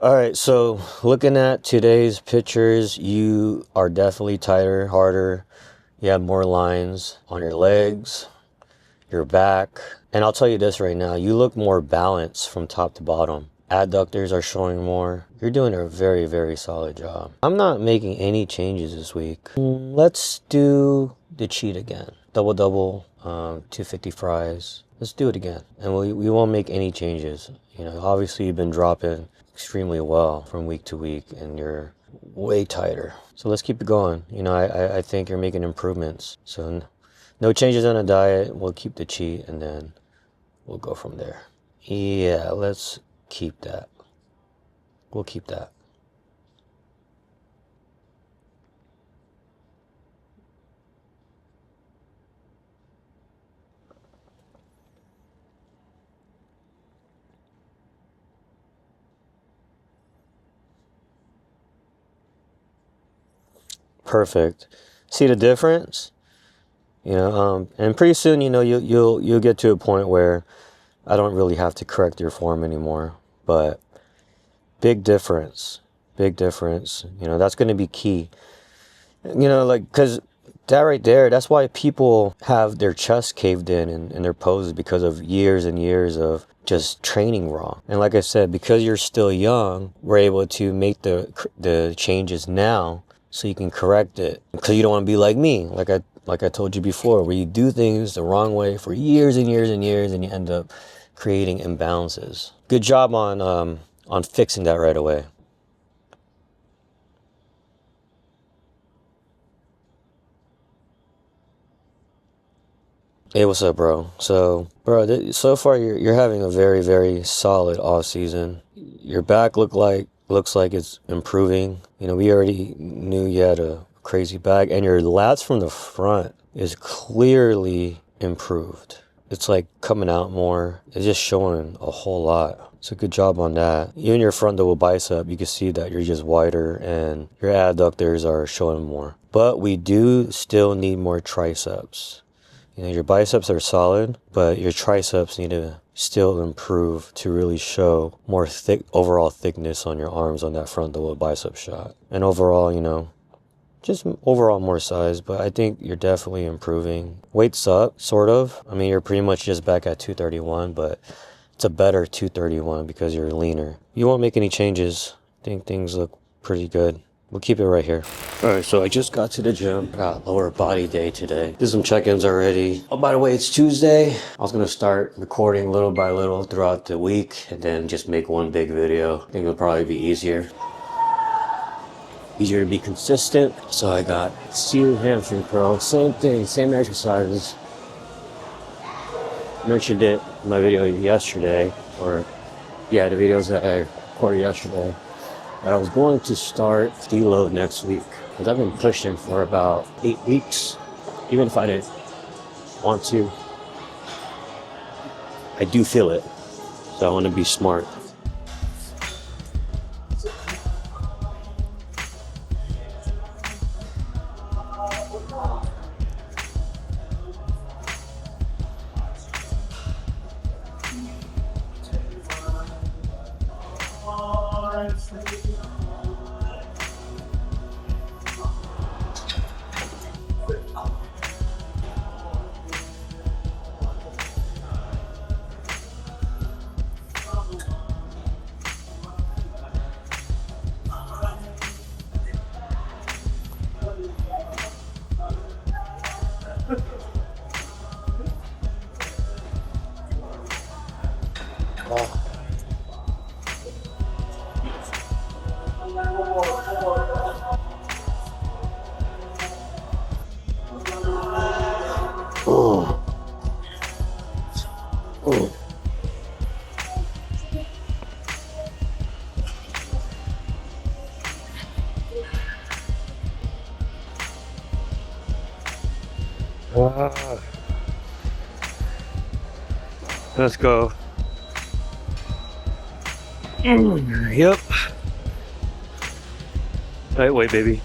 All right, so looking at today's pictures, you are definitely tighter, harder. You have more lines on your legs, your back. And I'll tell you this right now, you look more balanced from top to bottom. Adductors are showing more. You're doing a very, very solid job. I'm not making any changes this week. Let's do the cheat again. Double, 250 fries. Let's do it again. And we won't make any changes. You know, obviously you've been dropping extremely well from week to week and you're way tighter. So let's keep it going. You know, I think you're making improvements. So no changes on the diet. We'll keep the cheat and then we'll go from there. Yeah, let's keep that. We'll keep that. Perfect. See the difference? You know, and pretty soon, you know, you'll get to a point where I don't really have to correct your form anymore. But big difference. Big difference. You know, that's going to be key. You know, like, because that right there, that's why people have their chest caved in their poses because of years and years of just training wrong. And like I said, because you're still young, we're able to make the changes now so you can correct it. Because you don't want to be like me, like I told you before, where you do things the wrong way for years and years and years and you end up creating imbalances. Good job on fixing that right away. Hey, what's up, bro? So, bro, so far you're having a very, very solid off season. Your back looks like it's improving. You know, we already knew you had a crazy back, and your lats from the front is clearly improved. It's like coming out more. It's just showing a whole lot. So good job on that. Even your front double bicep, you can see that you're just wider and your adductors are showing more. But we do still need more triceps. You know, your biceps are solid, but your triceps need to still improve to really show more overall thickness on your arms on that front double bicep shot. And overall, you know, just overall more size, but I think you're definitely improving. Weight's up, sort of. I mean, you're pretty much just back at 231, but it's a better 231 because you're leaner. You won't make any changes. I think things look pretty good. We'll keep it right here. All right, so I just got to the gym. Got lower body day today. Did some check-ins already. Oh, by the way, it's Tuesday. I was gonna start recording little by little throughout the week and then just make one big video. I think it'll probably be easier. Easier to be consistent. So I got seated hamstring curl. Same thing, same exercises. Mentioned it in my video yesterday, the videos that I recorded yesterday. But I was going to start Deload next week because I've been pushing for about 8 weeks. Even if I didn't want to, I do feel it. So I want to be smart. Let's go. Yep. Lightweight, baby.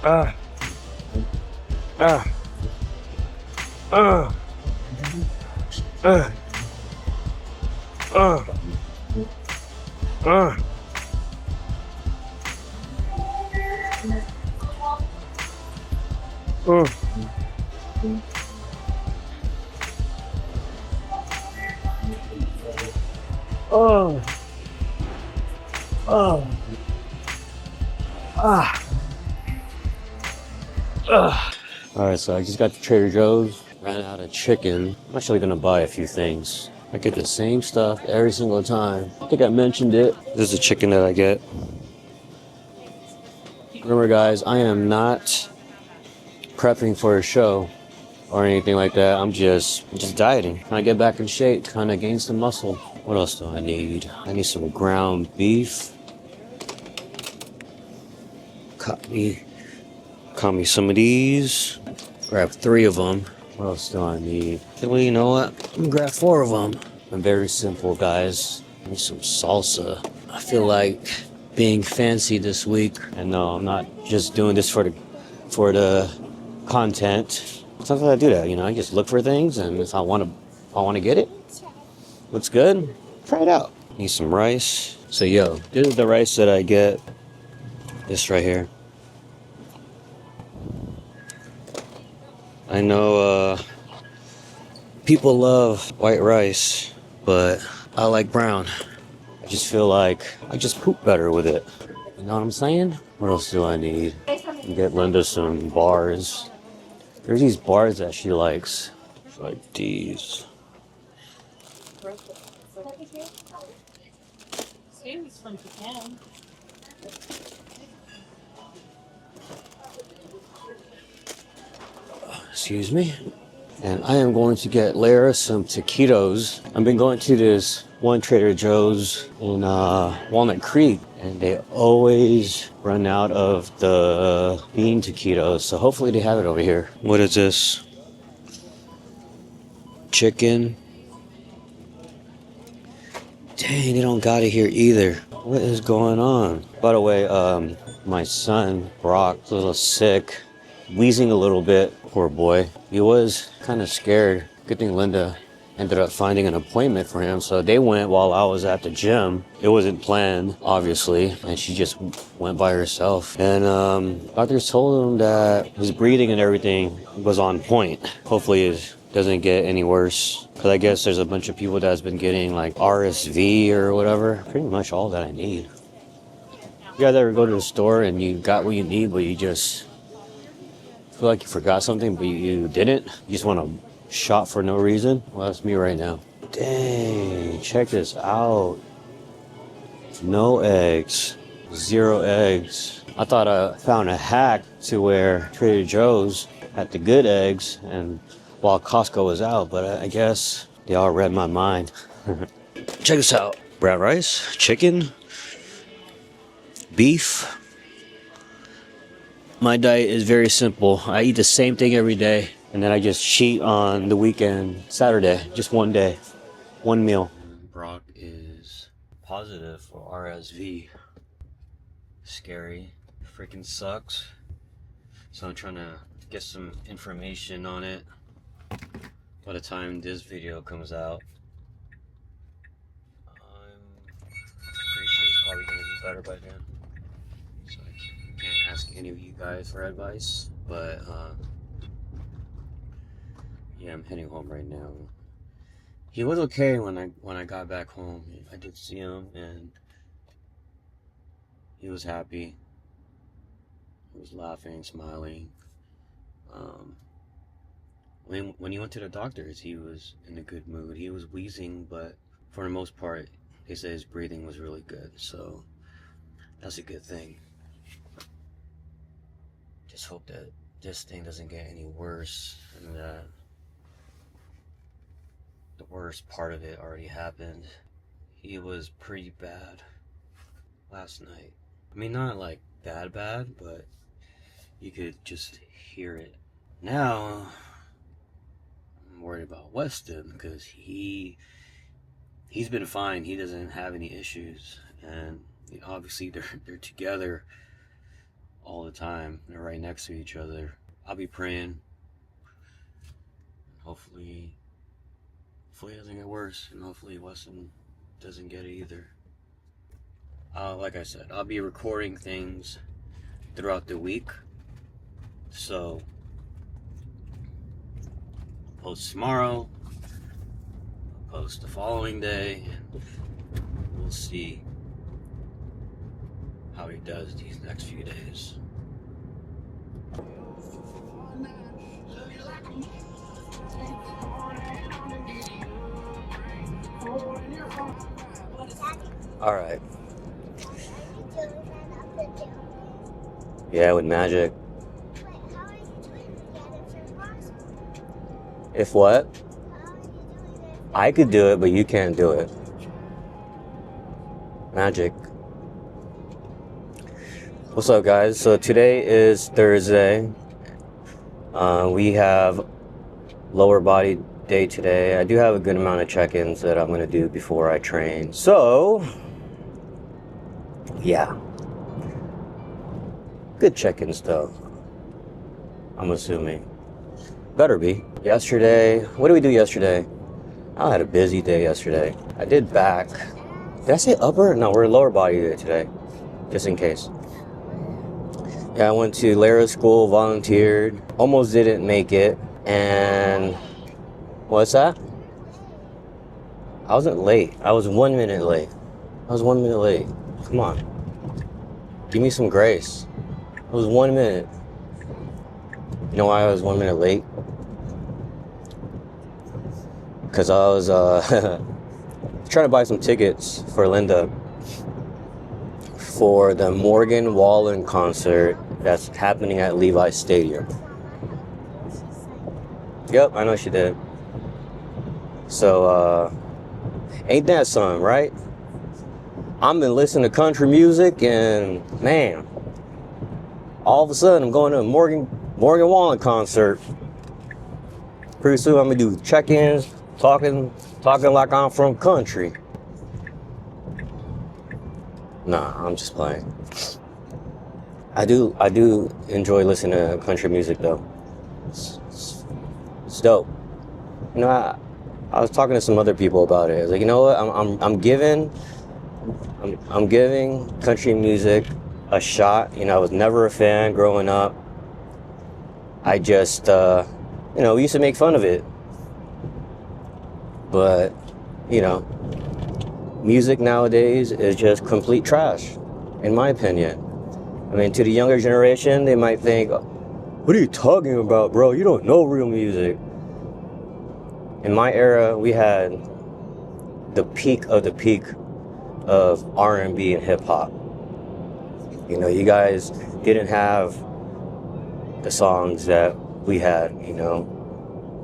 Ah. Ah. Ah. Ah. Ah. Ah. Oh. Oh. Ah. Alright, so I just got to Trader Joe's, ran out of chicken. I'm actually gonna buy a few things. I get the same stuff every single time. I think I mentioned it. This is the chicken that I get. Remember guys, I am not prepping for a show or anything like that. I'm just dieting. Trying to get back in shape, trying to gain some muscle. What else do I need? I need some ground beef. Cut me some of these. Grab 3 of them. What else do I need? Well, you know what? I'm gonna grab 4 of them. I'm very simple, guys. I need some salsa. I feel like being fancy this week. And no, I'm not just doing this for the content. Sometimes I do that, you know. I just look for things, and if I want to get it, looks good, try it out. Need some rice. So yo, this is the rice that I get. This right here. I know people love white rice, but I like brown. I just feel like I just poop better with it. You know what I'm saying? What else do I need? Get Linda some bars. There's these bars that she likes. Like these. Excuse me. And I am going to get Lara some taquitos. I've been going to this one Trader Joe's in Walnut Creek, and they always run out of the bean taquitos. So hopefully they have it over here. What is this? Chicken. Dang, they don't got it here either. What is going on? By the way, my son, Brock, is a little sick, wheezing a little bit. Poor boy. He was kind of scared. Good thing Linda ended up finding an appointment for him. So they went while I was at the gym. It wasn't planned, obviously, and she just went by herself. And doctors told him that his breathing and everything was on point. Hopefully it doesn't get any worse. Because I guess there's a bunch of people that's been getting like RSV or whatever. Pretty much all that I need. You guys ever go to the store and you got what you need, but you just feel like you forgot something, but you didn't? You just want a shot for no reason? Well, that's me right now. Dang, check this out. No eggs. 0 eggs. I thought I found a hack to where Trader Joe's had the good eggs and while Costco was out, but I guess they all read my mind. Check this out. Brown rice, chicken, beef. My diet is very simple. I eat the same thing every day, and then I just cheat on the weekend, Saturday, just one day, one meal. Brock is positive for RSV. Scary. Freaking sucks. So I'm trying to get some information on it by the time this video comes out. I'm pretty sure he's probably going to be better by then. So I can't ask any of you guys for advice, but yeah, I'm heading home right now. He was okay when I got back home. I did see him and he was happy. He was laughing, smiling. When he went to the doctors, he was in a good mood. He was wheezing, but for the most part, they said his breathing was really good. So that's a good thing. Just hope that this thing doesn't get any worse and that the worst part of it already happened. He was pretty bad last night. I mean, not like bad, but you could just hear it. Now, I'm worried about Weston because he's been fine. He doesn't have any issues, and obviously they're together. all the time. They're right next to each other. I'll be praying. Hopefully it doesn't get worse, and hopefully Weston doesn't get it either. Like I said, I'll be recording things throughout the week. So, post tomorrow, post the following day, and we'll see how he does these next few days. All right. Yeah, with magic. If what? I could do it, but you can't do it. Magic. What's up, guys? So today is Thursday. We have lower body day today. I do have a good amount of check-ins that I'm going to do before I train. So, yeah. Good check-ins though, I'm assuming. Better be. Yesterday, what did we do yesterday? I had a busy day yesterday. I did back. Did I say upper? No, we're lower body day today, just in case. Yeah, I went to Lara school, volunteered, almost didn't make it, and what's that? I wasn't late. I was 1 minute late. Come on. Give me some grace. It was 1 minute. You know why I was 1 minute late? Because I was trying to buy some tickets for Linda for the Morgan Wallen concert that's happening at Levi's Stadium. Yep, I know she did. So, ain't that something, right? I've been listening to country music and, man, all of a sudden I'm going to a Morgan Wallen concert. Pretty soon I'm gonna do check-ins, talking like I'm from country. Nah, I'm just playing. I do enjoy listening to country music though. It's dope. You know, I was talking to some other people about it. I was like, you know what? I'm giving country music a shot. You know, I was never a fan growing up. I just, we used to make fun of it. But, music nowadays is just complete trash, in my opinion. I mean, to the younger generation, they might think, what are you talking about, bro? You don't know real music. In my era, we had the peak of R&B and hip hop. You know, you guys didn't have the songs that we had,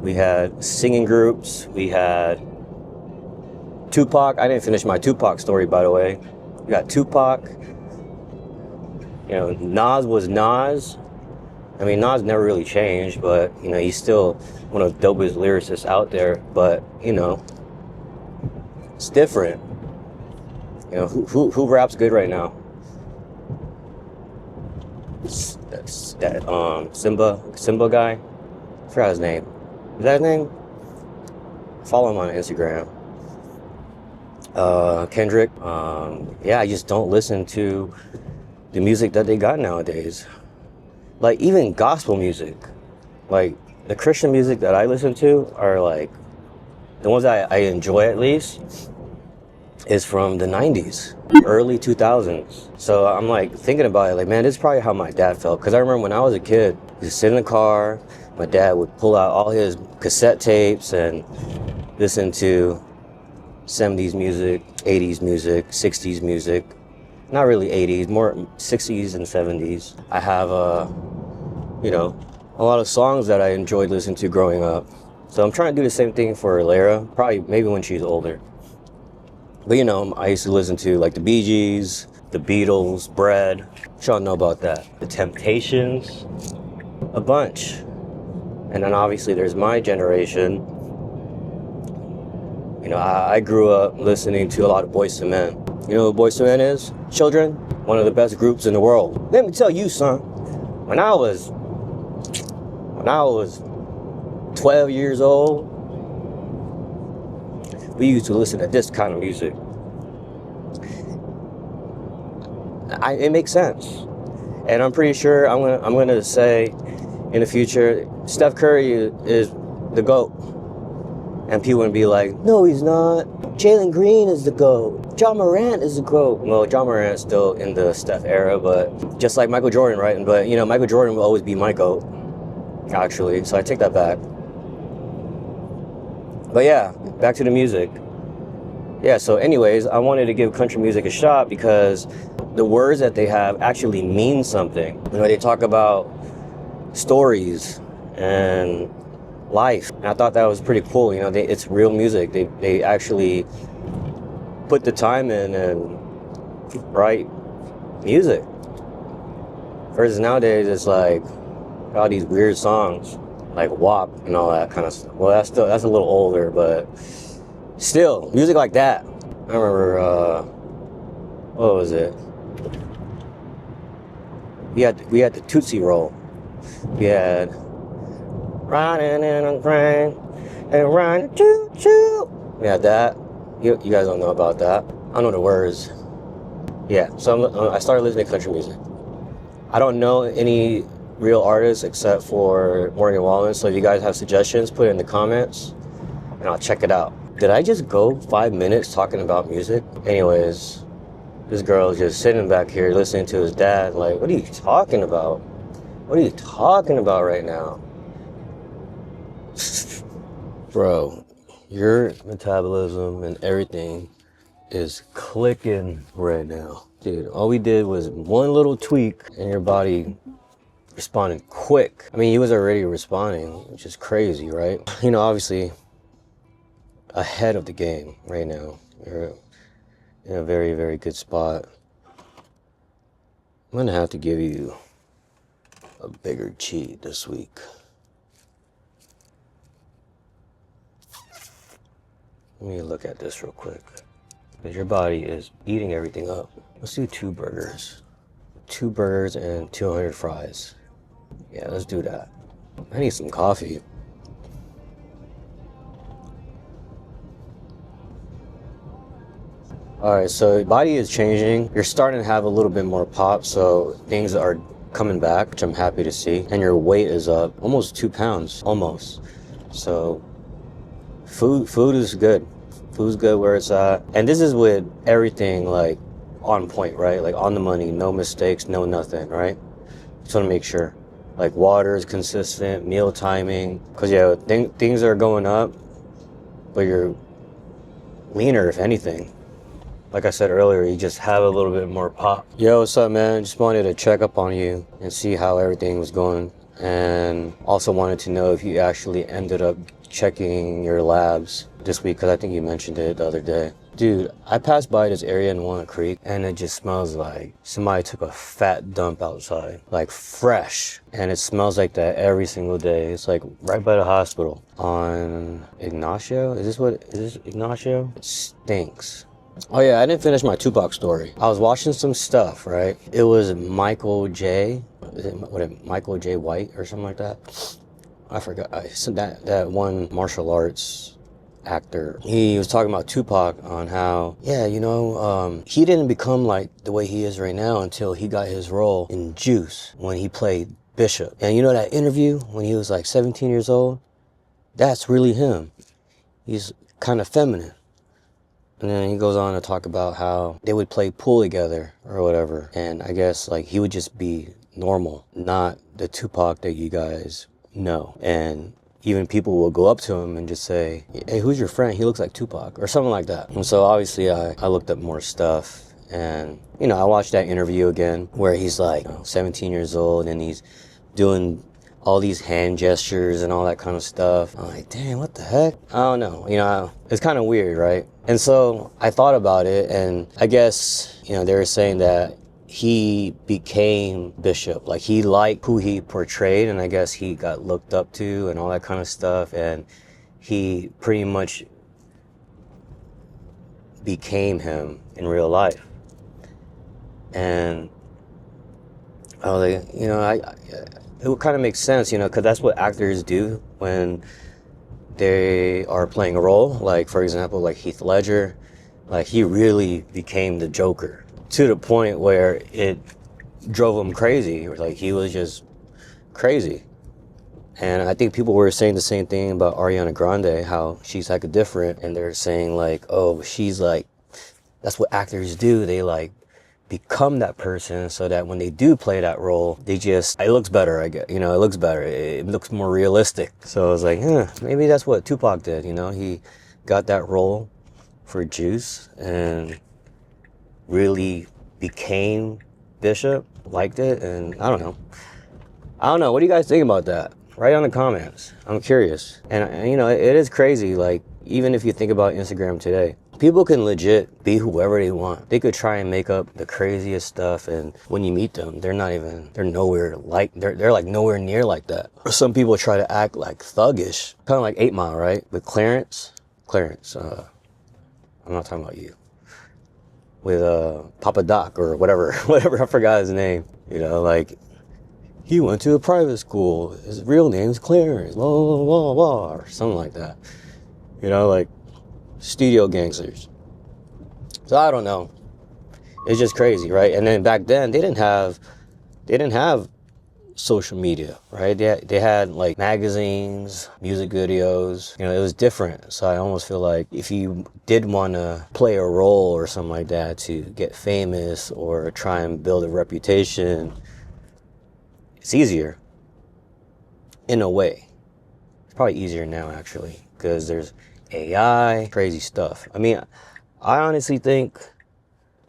We had singing groups, we had Tupac. I didn't finish my Tupac story, by the way. We got Tupac. Nas was Nas. I mean, Nas never really changed, but, he's still one of the dopest lyricists out there. But, it's different. Who raps good right now? That's that Simba guy. I forgot his name. Is that his name? Follow him on Instagram. Kendrick. I just don't listen to the music that they got nowadays. Like, even gospel music. Like, the Christian music that I listen to are like, the ones I enjoy at least, is from the 90s, early 2000s. So I'm like thinking about it, like, man, this is probably how my dad felt. Because I remember when I was a kid, he'd sit in the car, my dad would pull out all his cassette tapes and listen to 70s music, 80s music, 60s music. Not really 80s, more 60s and 70s. I have, a lot of songs that I enjoyed listening to growing up. So I'm trying to do the same thing for Lara, probably maybe when she's older. But I used to listen to like the Bee Gees, the Beatles, Bread. Y'all know about that. The Temptations, a bunch. And then obviously there's my generation. I grew up listening to a lot of Boyz II Men. You know who Boyz II Men is? Children, one of the best groups in the world. Let me tell you, son. When I was 12 years old, we used to listen to this kind of music. It makes sense. And I'm pretty sure I'm gonna say in the future, Steph Curry is the GOAT. And people would be like, no, he's not. Jalen Green is the GOAT. John Morant is the GOAT. Well, John Morant's still in the Steph era, but just like Michael Jordan, right? But, you know, Michael Jordan will always be my GOAT, actually. So I take that back. But yeah, back to the music. Yeah, so anyways, I wanted to give country music a shot because the words that they have actually mean something. You know, they talk about stories and life. And I thought that was pretty cool. You know, it's real music. They actually put the time in and write music. Versus nowadays, it's like all these weird songs like WAP and all that kind of stuff. Well, that's a little older, but still, music like that. I remember, what was it? We had the Tootsie Roll. We had riding in a train and riding choo choo. We had that. You guys don't know about that. I know the words. Yeah, so I started listening to country music. I don't know any real artists except for Morgan Wallen. So if you guys have suggestions, put it in the comments and I'll check it out. Did I just go 5 minutes talking about music? Anyways, this girl is just sitting back here listening to his dad. Like, what are you talking about? What are you talking about right now? Bro, your metabolism and everything is clicking right now. Dude, all we did was one little tweak and your body responded quick. I mean, he was already responding, which is crazy, right? You know, obviously, ahead of the game right now. You're in a very, very good spot. I'm gonna have to give you a bigger cheat this week. Let me look at this real quick. Because your body is eating everything up. Let's do 2 burgers. 2 burgers and 200 fries. Yeah, let's do that. I need some coffee. Alright, so your body is changing. You're starting to have a little bit more pop, so things are coming back, which I'm happy to see. And your weight is up almost 2 pounds, almost. So food is good. Food's good where it's at. And this is with everything like on point, right? Like on the money, no mistakes, no nothing, right? Just want to make sure. Like water is consistent, meal timing. Because yeah, things are going up, but you're leaner if anything. Like I said earlier, you just have a little bit more pop. Yo, what's up, man? Just wanted to check up on you and see how everything was going. And also wanted to know if you actually ended up checking your labs this week, because I think you mentioned it the other day. Dude, I passed by this area in Walnut Creek and it just smells like somebody took a fat dump outside, like fresh. And it smells like that every single day. It's like right by the hospital on Ignacio. Is this Ignacio? It stinks. Oh yeah, I didn't finish my Tupac story. I was watching some stuff, right? It was Michael J. Michael J. White or something like that? I forgot. That one martial arts actor. He was talking about Tupac on how, yeah, you know, he didn't become like the way he is right now until he got his role in Juice when he played Bishop. And you know that interview when he was like 17 years old? That's really him. He's kind of feminine. And then he goes on to talk about how they would play pool together or whatever. And I guess like he would just be normal, not the Tupac that you guys know. And even people will go up to him and just say, hey, who's your friend? He looks like Tupac or something like that. And so obviously I looked up more stuff and, you know, I watched that interview again where he's like 17 years old and he's doing all these hand gestures and all that kind of stuff. I'm like, damn, what the heck? I don't know. You know, it's kind of weird, right? And so I thought about it, and I guess, you know, they were saying that he became Bishop. Like, he liked who he portrayed, and I guess he got looked up to and all that kind of stuff, and he pretty much became him in real life. And Oh, it would kind of make sense, because that's what actors do when they are playing a role. Like, for example, like Heath Ledger, like he really became the Joker to the point where it drove him crazy. Like he was just crazy. And I think people were saying the same thing about Ariana Grande, how she's like a different, and they're saying like, oh, she's like, that's what actors do. They like become that person so that when they do play that role, it looks better, I guess. It looks better. It looks more realistic. So I was like, maybe that's what Tupac did. He got that role for Juice and really became Bishop, liked it, and I don't know. What do you guys think about that? Write down in the comments. I'm curious. And it is crazy. Like, even if you think about Instagram today, people can legit be whoever they want. They could try and make up the craziest stuff, and when you meet them, they're nowhere near like that. Or some people try to act like thuggish, kind of like 8 Mile, right? With Clarence, I'm not talking about you. With Papa Doc or whatever, I forgot his name. Like, he went to a private school. His real name's Clarence, blah, blah, blah, blah, or something like that. Like studio gangsters. So I don't know. It's just crazy, right? And then back then they didn't have social media, right? They had like magazines, music videos. It was different. So I almost feel like if you did want to play a role or something like that to get famous or try and build a reputation, it's easier in a way. It's probably easier now, actually, because there's AI, crazy stuff. I mean, I honestly think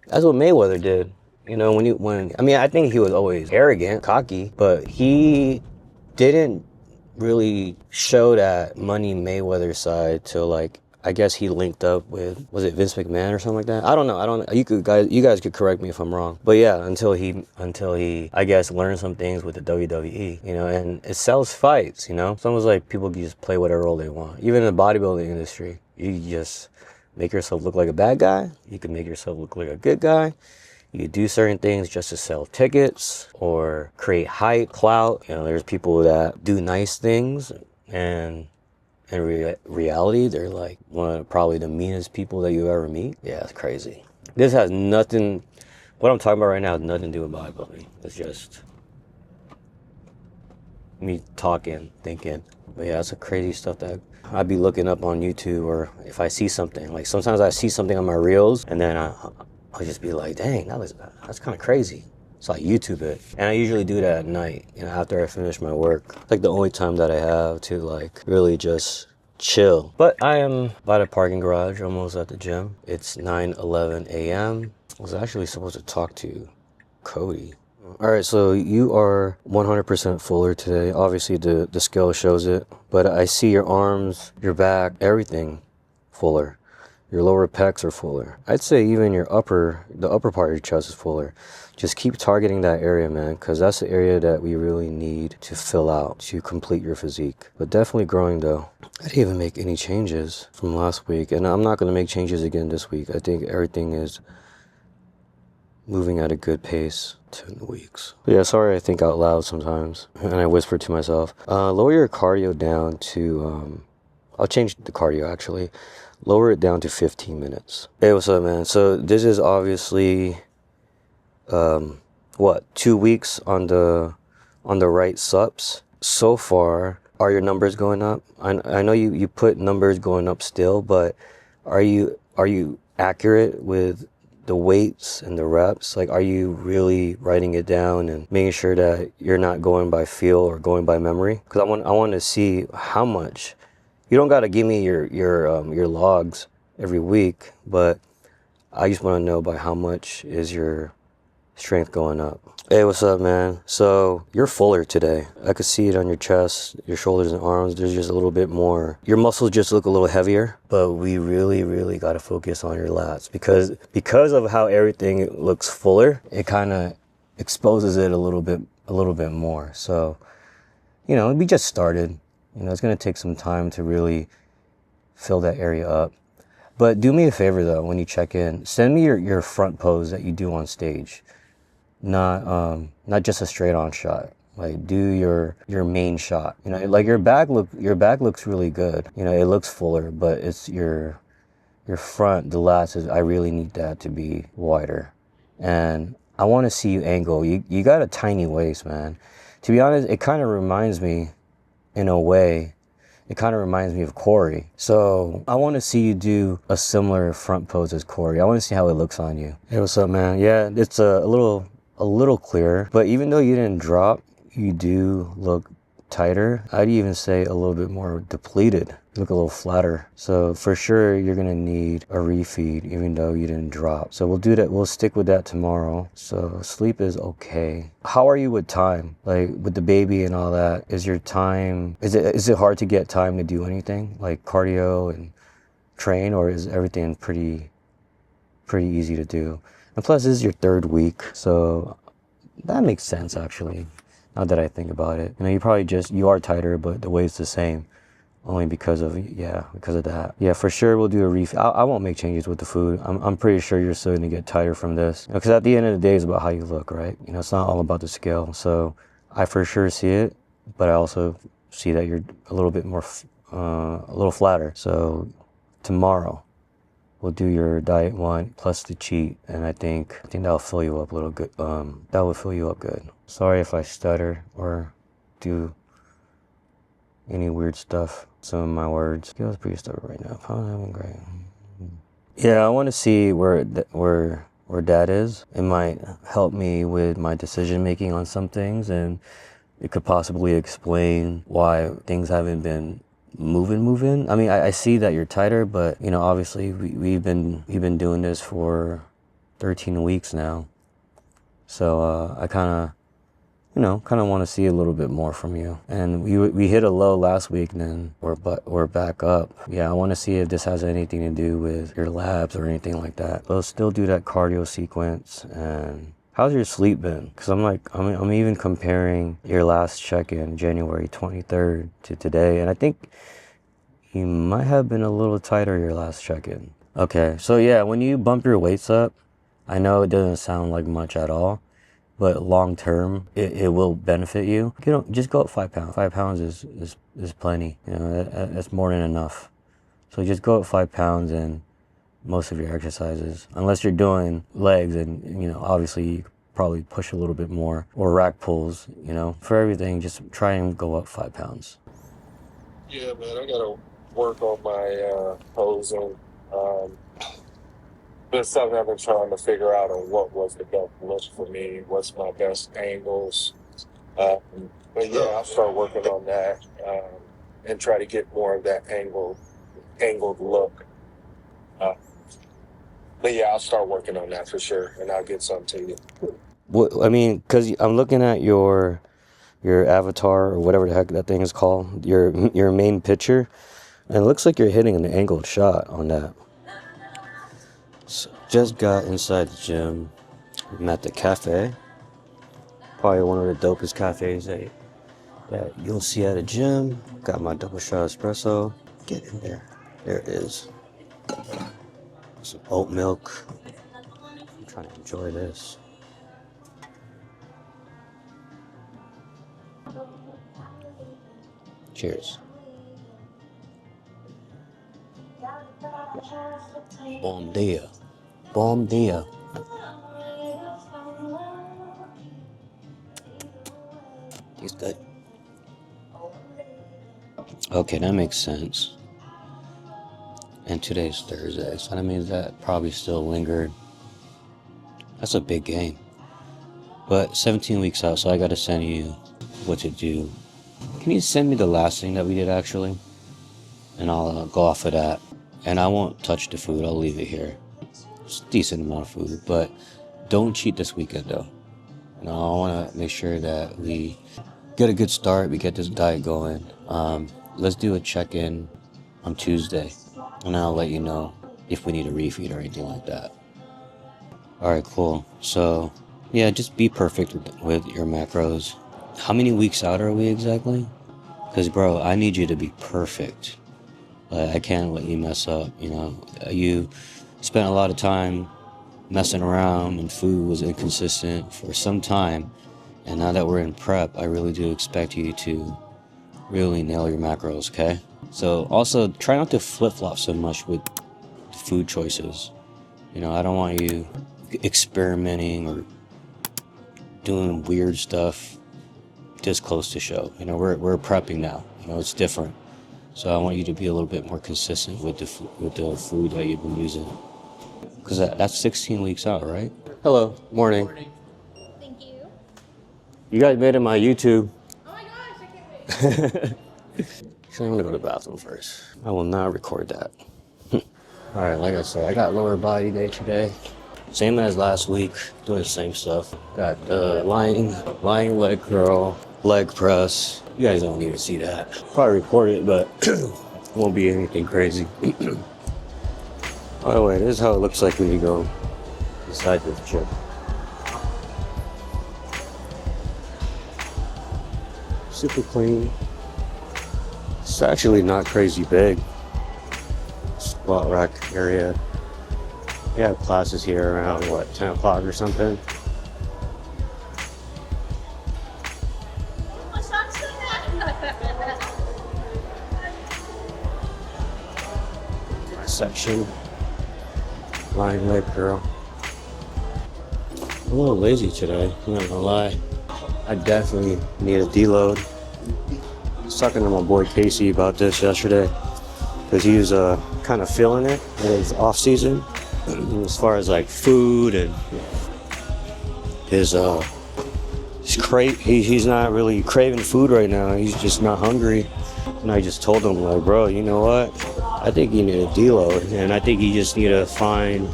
that's what Mayweather did. I think he was always arrogant, cocky, but he didn't really show that Money Mayweather side till like, I guess he linked up with, was it Vince McMahon or something like that? I don't know. You guys could correct me if I'm wrong. But yeah, until he, I guess, learned some things with the WWE, and it sells fights, It's almost like people can just play whatever role they want. Even in the bodybuilding industry, you can just make yourself look like a bad guy. You can make yourself look like a good guy. You do certain things just to sell tickets or create hype, clout. There's people that do nice things, and in reality, they're like one of probably the meanest people that you ever meet. Yeah, it's crazy. This has nothing, what I'm talking about right now has nothing to do with bodybuilding. It's just me talking, thinking. But yeah, it's a crazy stuff that I'd be looking up on YouTube, or if I see something. Like sometimes I see something on my reels, and then I'll just be like, dang, that's kind of crazy. So I YouTube it. And I usually do that at night, after I finish my work. It's like the only time that I have to like really just chill. But I am by the parking garage, almost at the gym. It's 9:11 a.m. I was actually supposed to talk to Cody. All right, so you are 100% fuller today. Obviously the scale shows it, but I see your arms, your back, everything fuller. Your lower pecs are fuller. I'd say even the upper part of your chest is fuller. Just keep targeting that area, man, because that's the area that we really need to fill out to complete your physique. But definitely growing, though. I didn't even make any changes from last week, and I'm not going to make changes again this week. I think everything is moving at a good pace. 10 weeks. But yeah, sorry I think out loud sometimes, and I whisper to myself. Lower your cardio down to, I'll change the cardio actually. Lower it down to 15 minutes. Hey, what's up, man? So this is obviously, 2 weeks on the right subs. So far, are your numbers going up? I know you put numbers going up still, but are you accurate with the weights and the reps? Like, are you really writing it down and making sure that you're not going by feel or going by memory? Because I want to see how much. You don't got to give me your logs every week, but I just want to know by how much is your strength going up. Hey, what's up, man? So you're fuller today. I could see it on your chest, your shoulders and arms. There's just a little bit more. Your muscles just look a little heavier, but we really, really got to focus on your lats because of how everything looks fuller. It kind of exposes it a little bit more. So, we just started. It's going to take some time to really fill that area up. But do me a favor, though, when you check in, send me your front pose that you do on stage. not just a straight on shot. Like do your main shot. You know, like your back looks really good. You know, it looks fuller, but it's your front, the lats is, I really need that to be wider. And I want to see you angle. You got a tiny waist, man. To be honest, it kind of reminds me, in a way, it kind of reminds me of Corey. So I want to see you do a similar front pose as Corey. I want to see how it looks on you. Hey, what's up, man? Yeah, it's a little clearer, but even though you didn't drop, you do look tighter. I'd even say a little bit more depleted. You look a little flatter. So for sure, you're gonna need a refeed, even though you didn't drop. So we'll do that. We'll stick with that tomorrow. So sleep is okay. How are you with time? Like with the baby and all that, is your time, is it hard to get time to do anything like cardio and train, or is everything pretty easy to do? And plus, this is your 3rd week, so that makes sense actually. Now that I think about it, you know, you are tighter, but the weight's the same, only because of that. Yeah, for sure we'll do a refeed. I won't make changes with the food. I'm pretty sure you're still gonna get tighter from this, because at the end of the day, it's about how you look, right? You know, it's not all about the scale. So I for sure see it, but I also see that you're a little bit more, a little flatter. So tomorrow we'll do your diet 1 plus the cheat, and I think that'll fill you up a little good. That will fill you up good. Sorry if I stutter or do any weird stuff. Some of my words. Feels pretty stubborn right now. Probably having great. Yeah, I want to see where Dad is. It might help me with my decision making on some things, and it could possibly explain why things haven't been moving. I mean, I see that you're tighter, but you know, obviously we've been doing this for 13 weeks now. So I kind of want to see a little bit more from you. And we hit a low last week, and then we're back up. Yeah, I want to see if this has anything to do with your labs or anything like that. We'll still do that cardio sequence. And how's your sleep been? Because I'm even comparing your last check-in, January 23rd, to today, and I think you might have been a little tighter your last check-in. Okay, so yeah, when you bump your weights up, I know it doesn't sound like much at all, but long term, it will benefit you. You know, just go up 5 pounds. 5 pounds is plenty. You know, that's more than enough. So just go up 5 pounds in most of your exercises, unless you're doing legs, and you know, obviously you could probably push a little bit more, or rack pulls. You know, for everything, just try and go up 5 pounds. Yeah, man, I gotta work on my posing. That's something I've been trying to figure out on what was the best look for me, what's my best angles. Um, but yeah, I'll start working on that and try to get more of that angled look. Uh, but yeah, I'll start working on that for sure, and I'll get some to you. Well, I mean, because I'm looking at your avatar, or whatever the heck that thing is called, your main picture, and it looks like you're hitting an angled shot on that. So just got inside the gym. I'm at the cafe. Probably one of the dopest cafes that you'll see at a gym. Got my double shot espresso. Get in there. There it is. Some oat milk. I'm trying to enjoy this. Cheers. Bom dia. Bom dia. Tastes good. Okay, that makes sense. And today's Thursday, so that means that probably still lingered. That's a big game. But 17 weeks out, so I gotta send you what to do. Can you send me the last thing that we did actually? And I'll go off of that. And I won't touch the food, I'll leave it here. It's a decent amount of food, but don't cheat this weekend though. You know, I wanna make sure that we get a good start, we get this diet going. Let's do a check-in on Tuesday, and I'll let you know if we need a refeed or anything like that. Alright, cool. So, yeah, just be perfect with your macros. How many weeks out are we exactly? Because, bro, I need you to be perfect. I can't let you mess up, you know. You spent a lot of time messing around and food was inconsistent for some time. And now that we're in prep, I really do expect you to really nail your macros, okay? So also try not to flip-flop so much with food choices. You know, I don't want you experimenting or doing weird stuff this close to show. You know, we're prepping now. You know, it's different. So I want you to be a little bit more consistent with the food that you've been using. Because that's 16 weeks out, right? Hello, morning. Thank you. You guys made it my YouTube. Oh my gosh, I can't wait. So I'm gonna go to the bathroom first. I will not record that. All right, like I said, I got lower body day today. Same as last week, doing the same stuff. Got lying leg curl, leg press. You guys don't need to see that. Probably record it, but it won't be anything crazy. By the way, this is how it looks like when you go inside the gym. Super clean. It's actually not crazy big. Squat rack area. We have classes here around, 10 o'clock or something. My section. Lying leg curl. I'm a little lazy today, I'm not gonna lie. I definitely need a deload. I was talking to my boy Casey about this yesterday, because he was kind of feeling it in his off season. As far as like food and he's not really craving food right now. He's just not hungry. And I just told him, like, bro, you know what? I think you need a deload, and I think you just need to find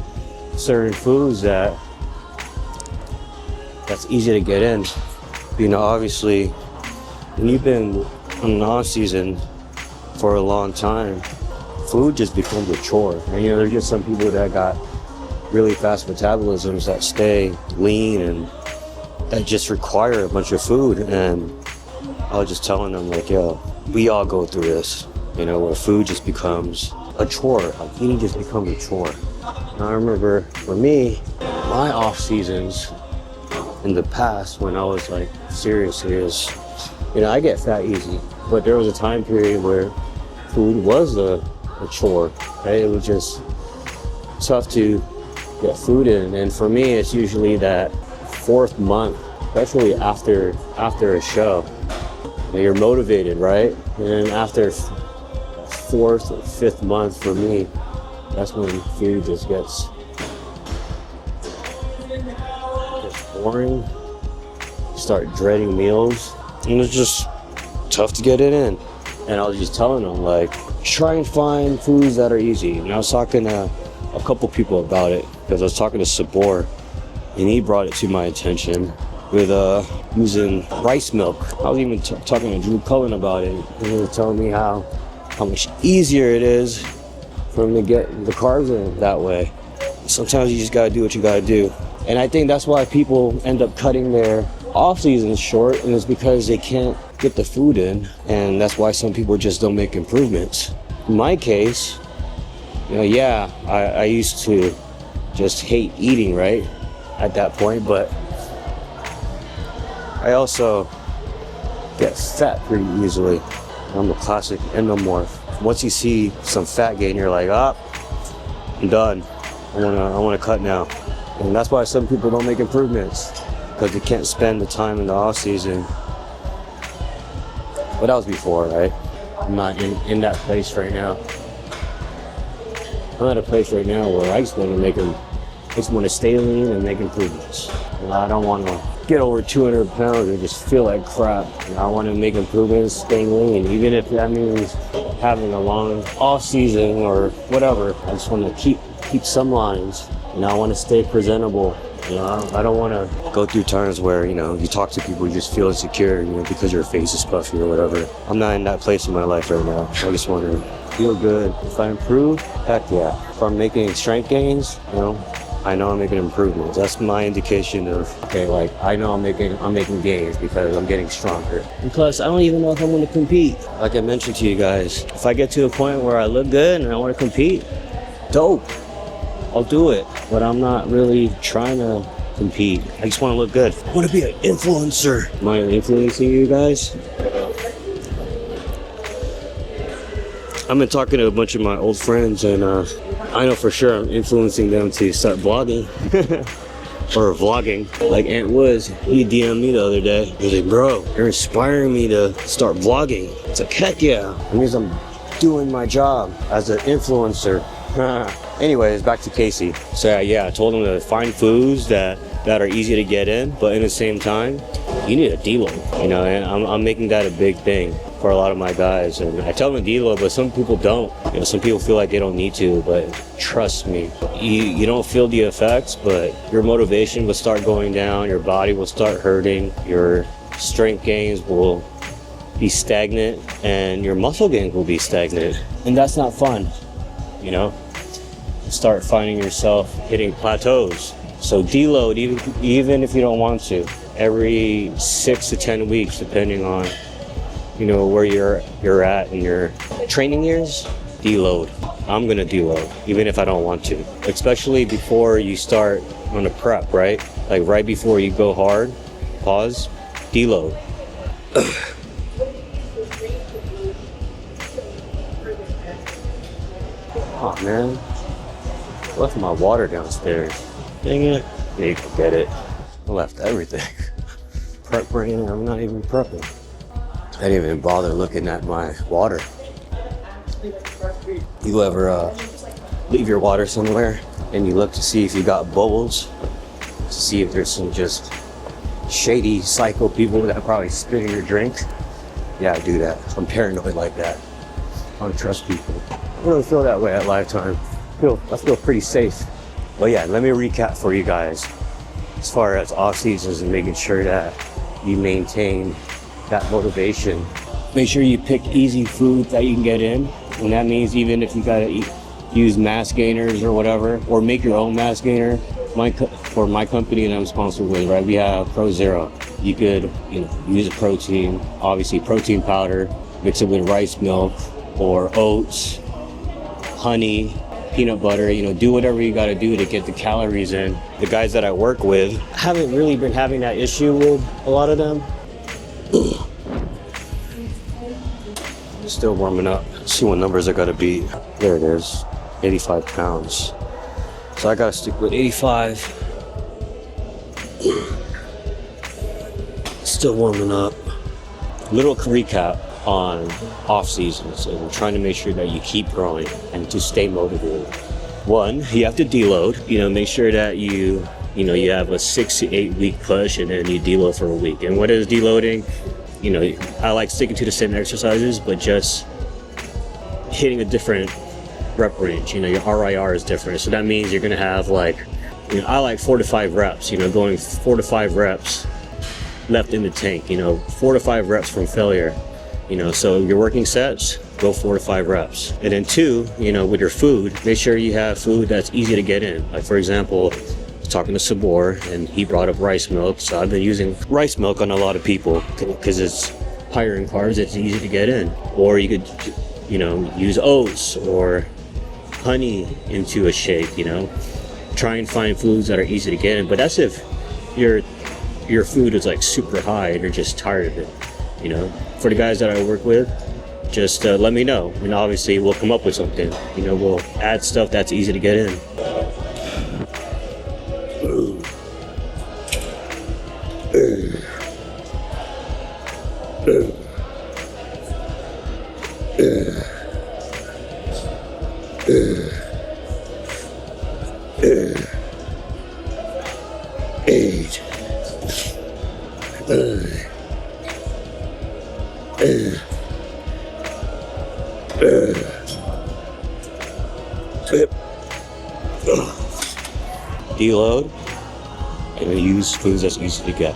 certain foods that's easy to get in. You know, obviously, when you've been in an off season for a long time, food just becomes a chore. And you know, there's just some people that got really fast metabolisms that stay lean and that just require a bunch of food. And I was just telling them, like, yo, we all go through this, you know, where food just becomes a chore. Like, eating just becomes a chore. And I remember for me, my off seasons in the past, when I was like serious, you know, I get fat easy, but there was a time period where food was a chore, right? It was just tough to get food in. And for me, it's usually that 4th month, especially after a show. You're motivated, right? And then after 4th or 5th month for me, that's when food just gets boring. You start dreading meals, and it's just tough to get it in. And I was just telling them, like, try and find foods that are easy. And I was talking to a couple people about it, because I was talking to Sabor, and he brought it to my attention with using rice milk. I was even talking to Drew Cullen about it, and he was telling me how much easier it is for him to get the carbs in that way. Sometimes you just gotta do what you gotta do. And I think that's why people end up cutting their off season short, and it's because they can't get the food in, and that's why some people just don't make improvements. In my case, you know, yeah, I used to just hate eating, right, at that point, but I also get fat pretty easily. I'm a classic endomorph. Once you see some fat gain, you're like, I'm done. I wanna cut now. And that's why some people don't make improvements, because they can't spend the time in the off season. But that was before, right? I'm not in that place right now. I'm at a place right now where I just want to stay lean and make improvements. And I don't want to get over 200 pounds and just feel like crap. And I want to make improvements, staying lean, even if that means having a long off season or whatever. I just want to keep some lines. You know, I want to stay presentable. You know, I don't want to go through times where, you know, you talk to people, you just feel insecure, you know, because your face is puffy or whatever. I'm not in that place in my life right now. I just want to feel good. If I improve, heck yeah. If I'm making strength gains, you know, I know I'm making improvements. That's my indication of, okay, like, I know I'm making gains because I'm getting stronger. And plus, I don't even know if I'm going to compete. Like I mentioned to you guys, if I get to a point where I look good and I want to compete, dope. I'll do it, but I'm not really trying to compete. I just want to look good. I want to be an influencer. Am I influencing you guys? I've been talking to a bunch of my old friends, and I know for sure I'm influencing them to start blogging or vlogging. Like Aunt Wiz, he DM'd me the other day. He was like, bro, you're inspiring me to start vlogging. It's like, heck yeah. It means I'm doing my job as an influencer. Anyways, back to Casey. So yeah, I told him to find foods that are easy to get in, but in the same time, you need a deload. You know, and I'm making that a big thing for a lot of my guys. And I tell them to deload, but some people don't. You know, some people feel like they don't need to, but trust me, you don't feel the effects, but your motivation will start going down, your body will start hurting, your strength gains will be stagnant, and your muscle gains will be stagnant. And that's not fun, you know? Start finding yourself hitting plateaus. So deload, even if you don't want to, every 6 to 10 weeks, depending on, you know, where you're at in your training years, deload. I'm gonna deload, even if I don't want to. Especially before you start on a prep, right? Like right before you go hard, pause, deload. Oh man, I left my water downstairs. Dang it. Yeah, you can get it. I left everything. Prep brain, I'm not even prepping. I didn't even bother looking at my water. You ever leave your water somewhere and you look to see if you got bubbles, to see if there's some just shady psycho people that probably spit in your drink? Yeah, I do that. I'm paranoid like that. I don't trust people. I don't really feel that way at Lifetime. I feel pretty safe. But yeah, let me recap for you guys. As far as off seasons and making sure that you maintain that motivation. Make sure you pick easy food that you can get in. And that means even if you gotta use mass gainers or whatever, or make your own mass gainer. For my company that I'm sponsored with, right, we have Pro Zero. You could, you know, use a protein, obviously protein powder, mix it with rice milk or oats, honey, peanut butter, you know, do whatever you got to do to get the calories in. The guys that I work with haven't really been having that issue with a lot of them. Still warming up. See what numbers I got to beat. There it is, 85 pounds. So I got to stick with 85. Still warming up. Little recap on off seasons and trying to make sure that you keep growing and to stay motivated. One, you have to deload. You know, make sure that you have a 6 to 8 week push and then you deload for a week. And what is deloading? You know, I like sticking to the same exercises, but just hitting a different rep range. You know, your RIR is different. So that means you're gonna have like, you know, I like 4 to 5 reps, you know, going 4 to 5 reps left in the tank, you know, 4 to 5 reps from failure. You know, so your working sets, go 4 to 5 reps. And then 2, you know, with your food, make sure you have food that's easy to get in. Like for example, I was talking to Sabor and he brought up rice milk. So I've been using rice milk on a lot of people because it's higher in carbs, it's easy to get in. Or you could, you know, use oats or honey into a shake, you know. Try and find foods that are easy to get in. But that's if your food is like super high and you're just tired of it, you know. For the guys that I work with, just let me know, and obviously we'll come up with something. You know, we'll add stuff that's easy to get in. Deload and use foods that's easy to get.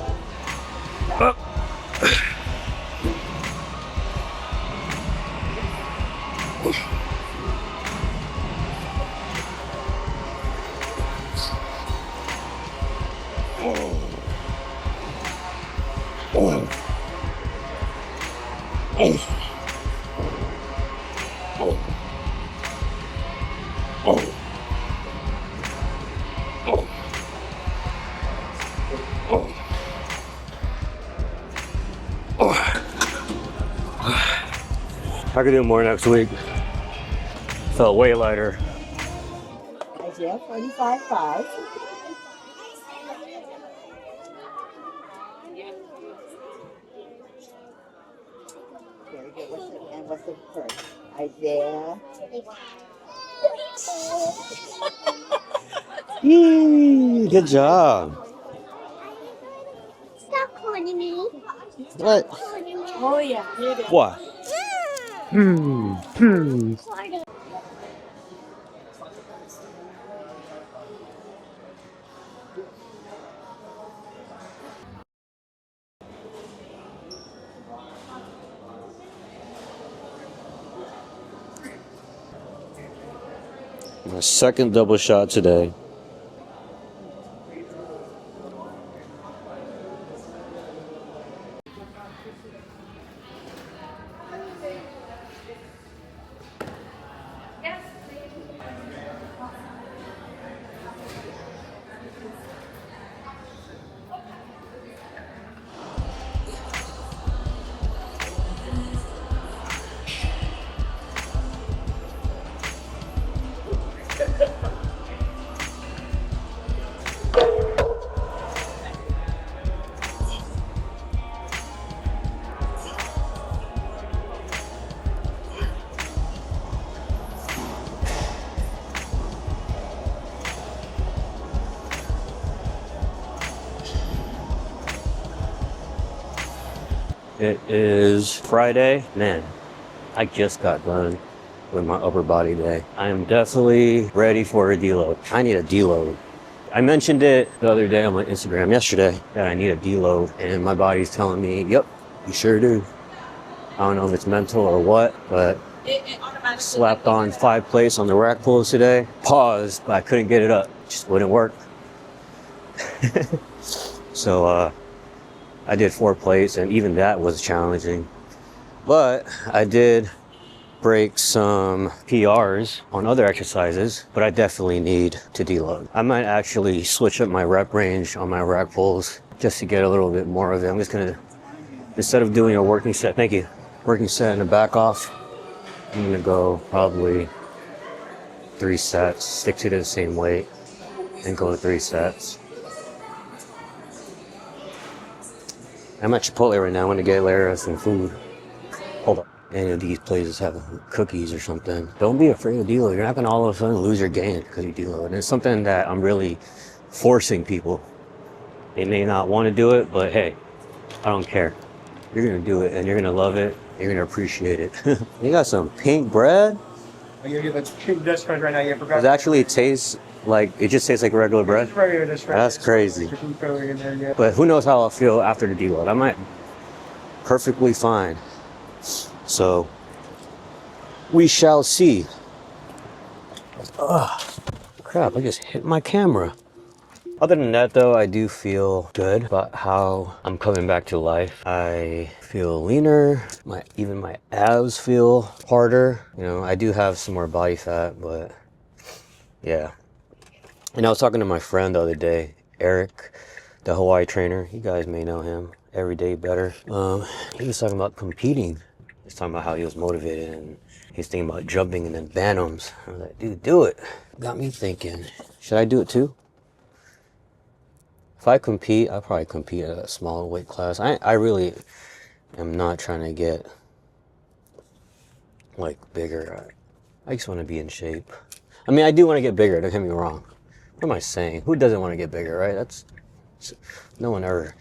I could do more next week. Felt way lighter. Isaiah 45.5. Very good. What's the first? Isaiah. Yee, good job. Stop calling me. What? Oh yeah. What? My second double shot today. It is Friday. Man, I just got done with my upper body day. I am definitely ready for a deload. I need a deload. I mentioned it the other day on my Instagram yesterday that I need a deload, and my body's telling me, yep, you sure do. I don't know if it's mental or what, but slapped on 5 plates on the rack pulls today. Paused, but I couldn't get it up. It just wouldn't work. So I did 4 plates, and even that was challenging. But I did break some PRs on other exercises, but I definitely need to deload. I might actually switch up my rep range on my rack pulls just to get a little bit more of it. I'm just gonna, instead of doing a working set, thank you, working set and a back off, I'm gonna go probably 3 sets, stick to the same weight, and go 3 sets. I'm at Chipotle right now. I'm gonna get Lara some food. Hold on. Any of these places have cookies or something. Don't be afraid of deload. You're not gonna all of a sudden lose your gain because you deload. And it's something that I'm really forcing people. They may not want to do it, but hey, I don't care. You're gonna do it and you're gonna love it. You're gonna appreciate it. You got some pink bread? I'm gonna give it pink Dutch bread right now. You forgot. Does it actually taste like, it just tastes like regular bread? It's regular Dutch bread. That's crazy. There's some filler in there, yeah. But who knows how I'll feel after the deload. I might perfectly fine. So we shall see. Ugh, crap, I just hit my camera. Other than that though, I do feel good about how I'm coming back to life. I feel leaner, even my abs feel harder. You know, I do have some more body fat, but yeah. And I was talking to my friend the other day, Eric, the Hawaii trainer. You guys may know him, Every Day Better. He was talking about competing. He's talking about how he was motivated and he's thinking about jumping and then bantams. I was like, dude, do it. Got me thinking, should I do it too? If I compete, I'll probably compete at a smaller weight class. I really am not trying to get like bigger. I just want to be in shape. I mean, I do want to get bigger, don't get me wrong. What am I saying? Who doesn't want to get bigger, right? That's, no one ever,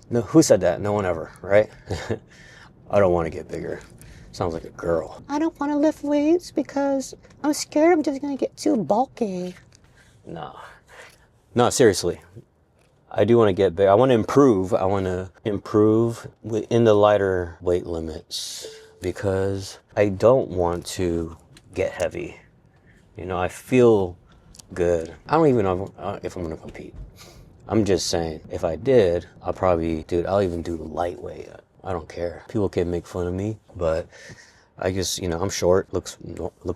no, who said that? No one ever, right? I don't want to get bigger. Sounds like a girl. I don't want to lift weights because I'm scared I'm just going to get too bulky. No. No, seriously. I do want to get big. I want to improve. I want to improve within the lighter weight limits because I don't want to get heavy. You know, I feel good. I don't even know if I'm going to compete. I'm just saying, if I did, I'll probably, dude, I'll even do lightweight. I don't care. People can make fun of me, but I just, you know, I'm short, looks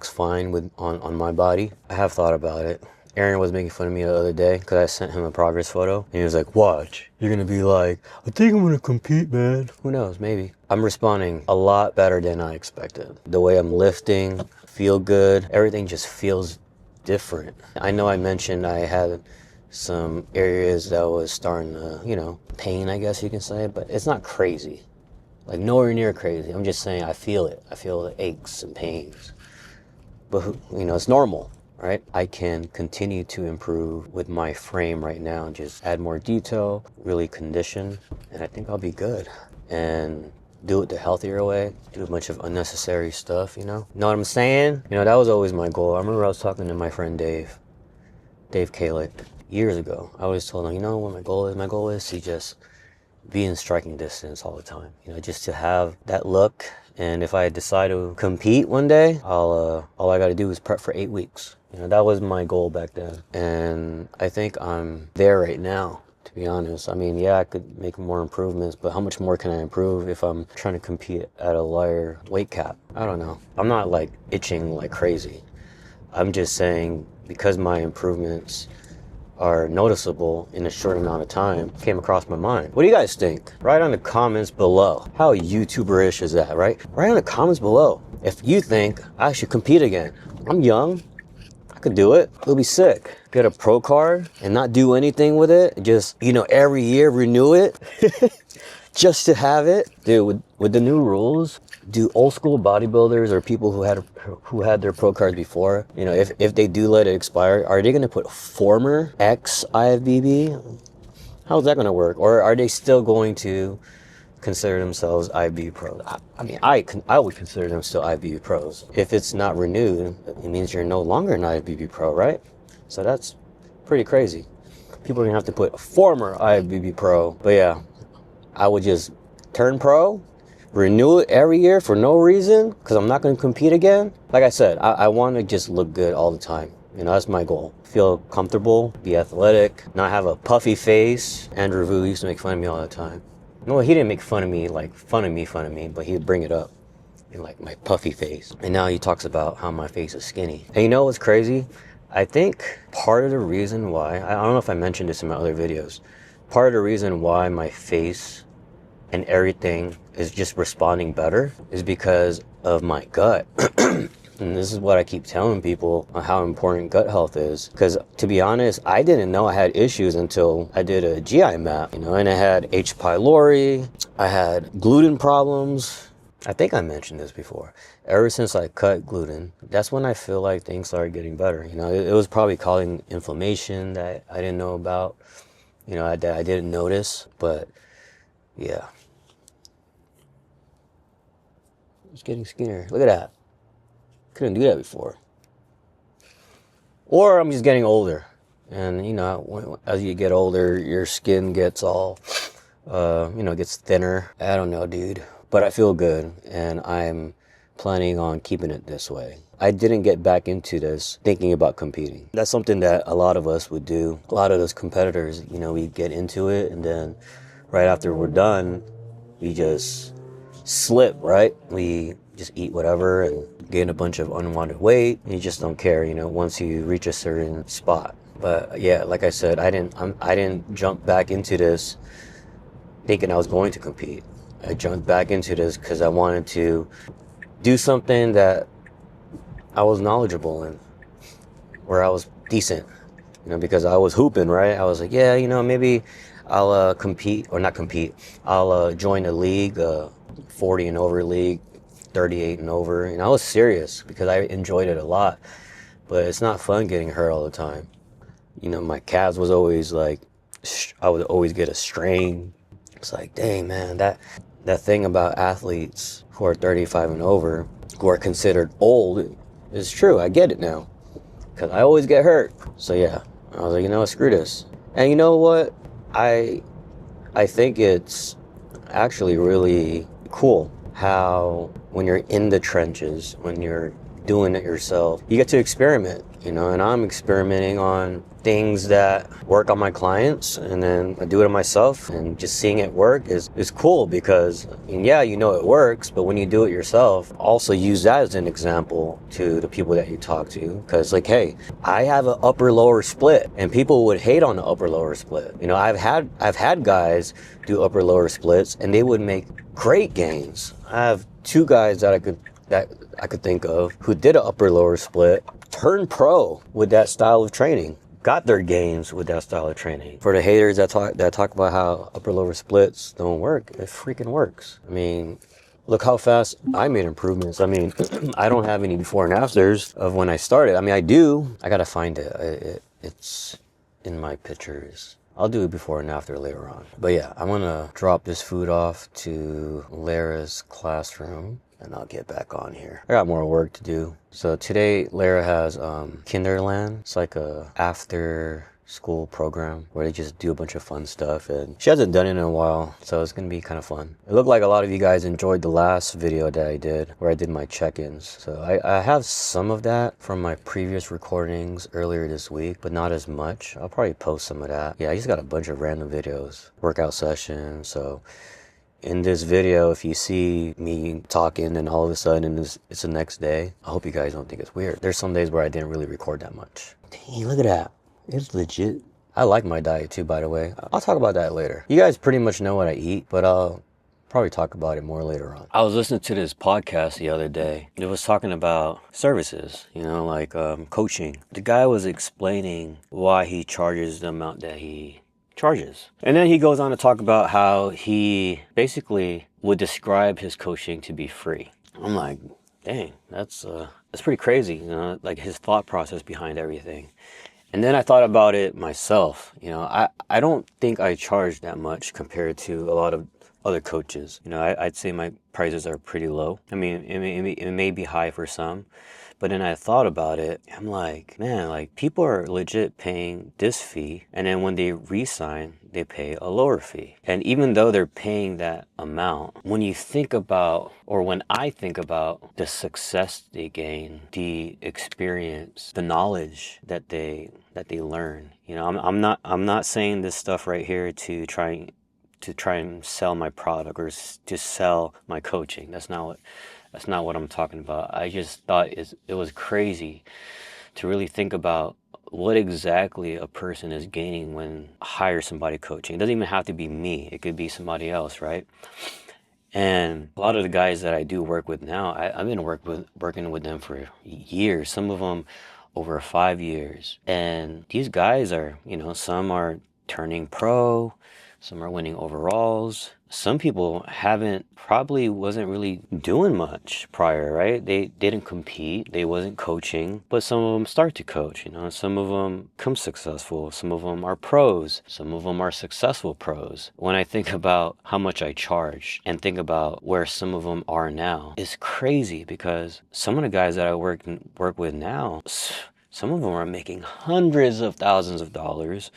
fine with on my body. I have thought about it. Aaron was making fun of me the other day because I sent him a progress photo. And he was like, watch, you're going to be like, I think I'm going to compete, man. Who knows, maybe. I'm responding a lot better than I expected. The way I'm lifting, feel good. Everything just feels different. I know I mentioned I had some areas that was starting to, you know, pain, I guess you can say, but it's not crazy. Like nowhere near crazy. I'm just saying I feel it. I feel the aches and pains. But, you know, it's normal, right? I can continue to improve with my frame right now and just add more detail, really condition, and I think I'll be good. And do it the healthier way, do a bunch of unnecessary stuff, you know? Know what I'm saying? You know, that was always my goal. I remember I was talking to my friend Dave Kalick, years ago. I always told him, you know what my goal is? My goal is to just be in striking distance all the time. You know, just to have that look. And if I decide to compete one day, all I got to do is prep for 8 weeks. You know, that was my goal back then. And I think I'm there right now, to be honest. I mean, yeah, I could make more improvements, but how much more can I improve if I'm trying to compete at a lighter weight cap? I don't know. I'm not like itching like crazy. I'm just saying because my improvements are noticeable in a short amount of time, came across my mind. What do you guys think? Write on the comments below. How YouTuber-ish is that, right? Write on the comments below if you think I should compete again. I'm young. I could do it. It'll be sick. Get a pro card and not do anything with it. Just, you know, every year renew it just to have it. Dude, with the new rules, do old school bodybuilders or people who had their pro cards before, you know, if they do let it expire, are they going to put former ex IFBB? How's that going to work? Or are they still going to consider themselves IFBB pros? I mean, I would consider them still IFBB pros. If it's not renewed, it means you're no longer an IFBB pro, right? So that's pretty crazy. People are going to have to put former IFBB pro. But yeah, I would just turn pro, renew it every year for no reason because I'm not going to compete again. Like I said, I want to just look good all the time. You know, that's my goal. Feel comfortable, be athletic, not have a puffy face. Andrew Vu used to make fun of me all the time. No, he didn't make fun of me, like fun of me, but he would bring it up in like my puffy face. And now he talks about how my face is skinny. And you know what's crazy? I think part of the reason why, I don't know if I mentioned this in my other videos, part of the reason why my face and everything is just responding better is because of my gut. And this is what I keep telling people on how important gut health is. Because to be honest, I didn't know I had issues until I did a GI map, you know, and I had H. pylori, I had gluten problems. I think I mentioned this before. Ever since I cut gluten, that's when I feel like things started getting better. You know, it was probably causing inflammation that I didn't know about, you know, that I didn't notice, but yeah. It's getting skinnier. Look at that. Couldn't do that before. Or I'm just getting older. And, you know, as you get older, your skin gets all, you know, gets thinner. I don't know, dude. But I feel good. And I'm planning on keeping it this way. I didn't get back into this thinking about competing. That's something that a lot of us would do. A lot of those competitors, you know, we get into it. And then right after we're done, we just slip, right? We just eat whatever and gain a bunch of unwanted weight. You just don't care, you know, once you reach a certain spot. But yeah, like I said, I didn't jump back into this thinking I was going to compete. I jumped back into this because I wanted to do something that I was knowledgeable in, where I was decent, you know, because I was hooping, right? I was like, yeah, you know, maybe I'll compete, or not compete, I'll join a league, 40 and over league, 38 and over. And I was serious because I enjoyed it a lot, but it's not fun getting hurt all the time. You know, my calves was always like, I would always get a strain. It's like, dang, man, that thing about athletes who are 35 and over, who are considered old, is true. I get it now because I always get hurt. So yeah, I was like, you know what, screw this. And you know what? I think it's actually really cool how when you're in the trenches, when you're doing it yourself, you get to experiment. you know, and I'm experimenting on things that work on my clients, and then I do it on myself, and just seeing it work is cool because, I mean, yeah, you know it works, but when you do it yourself, also use that as an example to the people that you talk to, because like, hey, I have an upper lower split, and people would hate on the upper lower split. You know, I've had guys do upper lower splits, and they would make great gains. I have two guys that I could think of who did an upper lower split, turned pro with that style of training, got their gains with that style of training. For the haters that talk about how upper lower splits don't work, it freaking works. I mean, look how fast I made improvements. I mean, I don't have any before and afters of when I started. I mean, I do. I gotta find it. It's in my pictures. I'll do it before and after later on. But yeah, I'm gonna drop this food off to Lara's classroom, and I'll get back on here. I got more work to do. So today, Lara has Kinderland. It's like a after school program where they just do a bunch of fun stuff, and she hasn't done it in a while, so it's gonna be kind of fun. It looked like a lot of you guys enjoyed the last video that I did where I did my check-ins. So I have some of that from my previous recordings earlier this week, but not as much. I'll probably post some of that. Yeah, I just got a bunch of random videos, workout sessions. So in this video, if you see me talking and all of a sudden it's the next day, I hope you guys don't think it's weird. There's some days where I didn't really record that much. Dang, look at that. It's legit. I like my diet too, by the way. I'll talk about that later. You guys pretty much know what I eat, but I'll probably talk about it more later on. I was listening to this podcast the other day. It was talking about services, you know, like coaching. The guy was explaining why he charges the amount that he charges. And then he goes on to talk about how he basically would describe his coaching to be free. I'm like, dang, that's pretty crazy, you know, like his thought process behind everything. And then I thought about it myself. You know, I don't think I charge that much compared to a lot of other coaches. You know, I'd say my prices are pretty low. I mean, it may be high for some, but then I thought about it. I'm like, man, like people are legit paying this fee, and then when they re-sign, they pay a lower fee. And even though they're paying that amount, when you think about, or when I think about the success they gain, the experience, the knowledge that they learn, you know, I'm not saying this stuff right here to try and sell my product or to sell my coaching. That's not what I'm talking about. I just thought it was crazy to really think about what exactly a person is gaining when hire somebody coaching. It doesn't even have to be me. It could be somebody else, right? And a lot of the guys that I do work with now, I've been working with them for years. Some of them over 5 years. And these guys are, you know, some are turning pro, some are winning overalls. Some people probably wasn't really doing much prior, right? They didn't compete, they wasn't coaching, but some of them start to coach, you know, some of them become successful, some of them are pros, some of them are successful pros. When I think about how much I charge and think about where some of them are now, it's crazy because some of the guys that I work with now, some of them are making hundreds of thousands of dollars.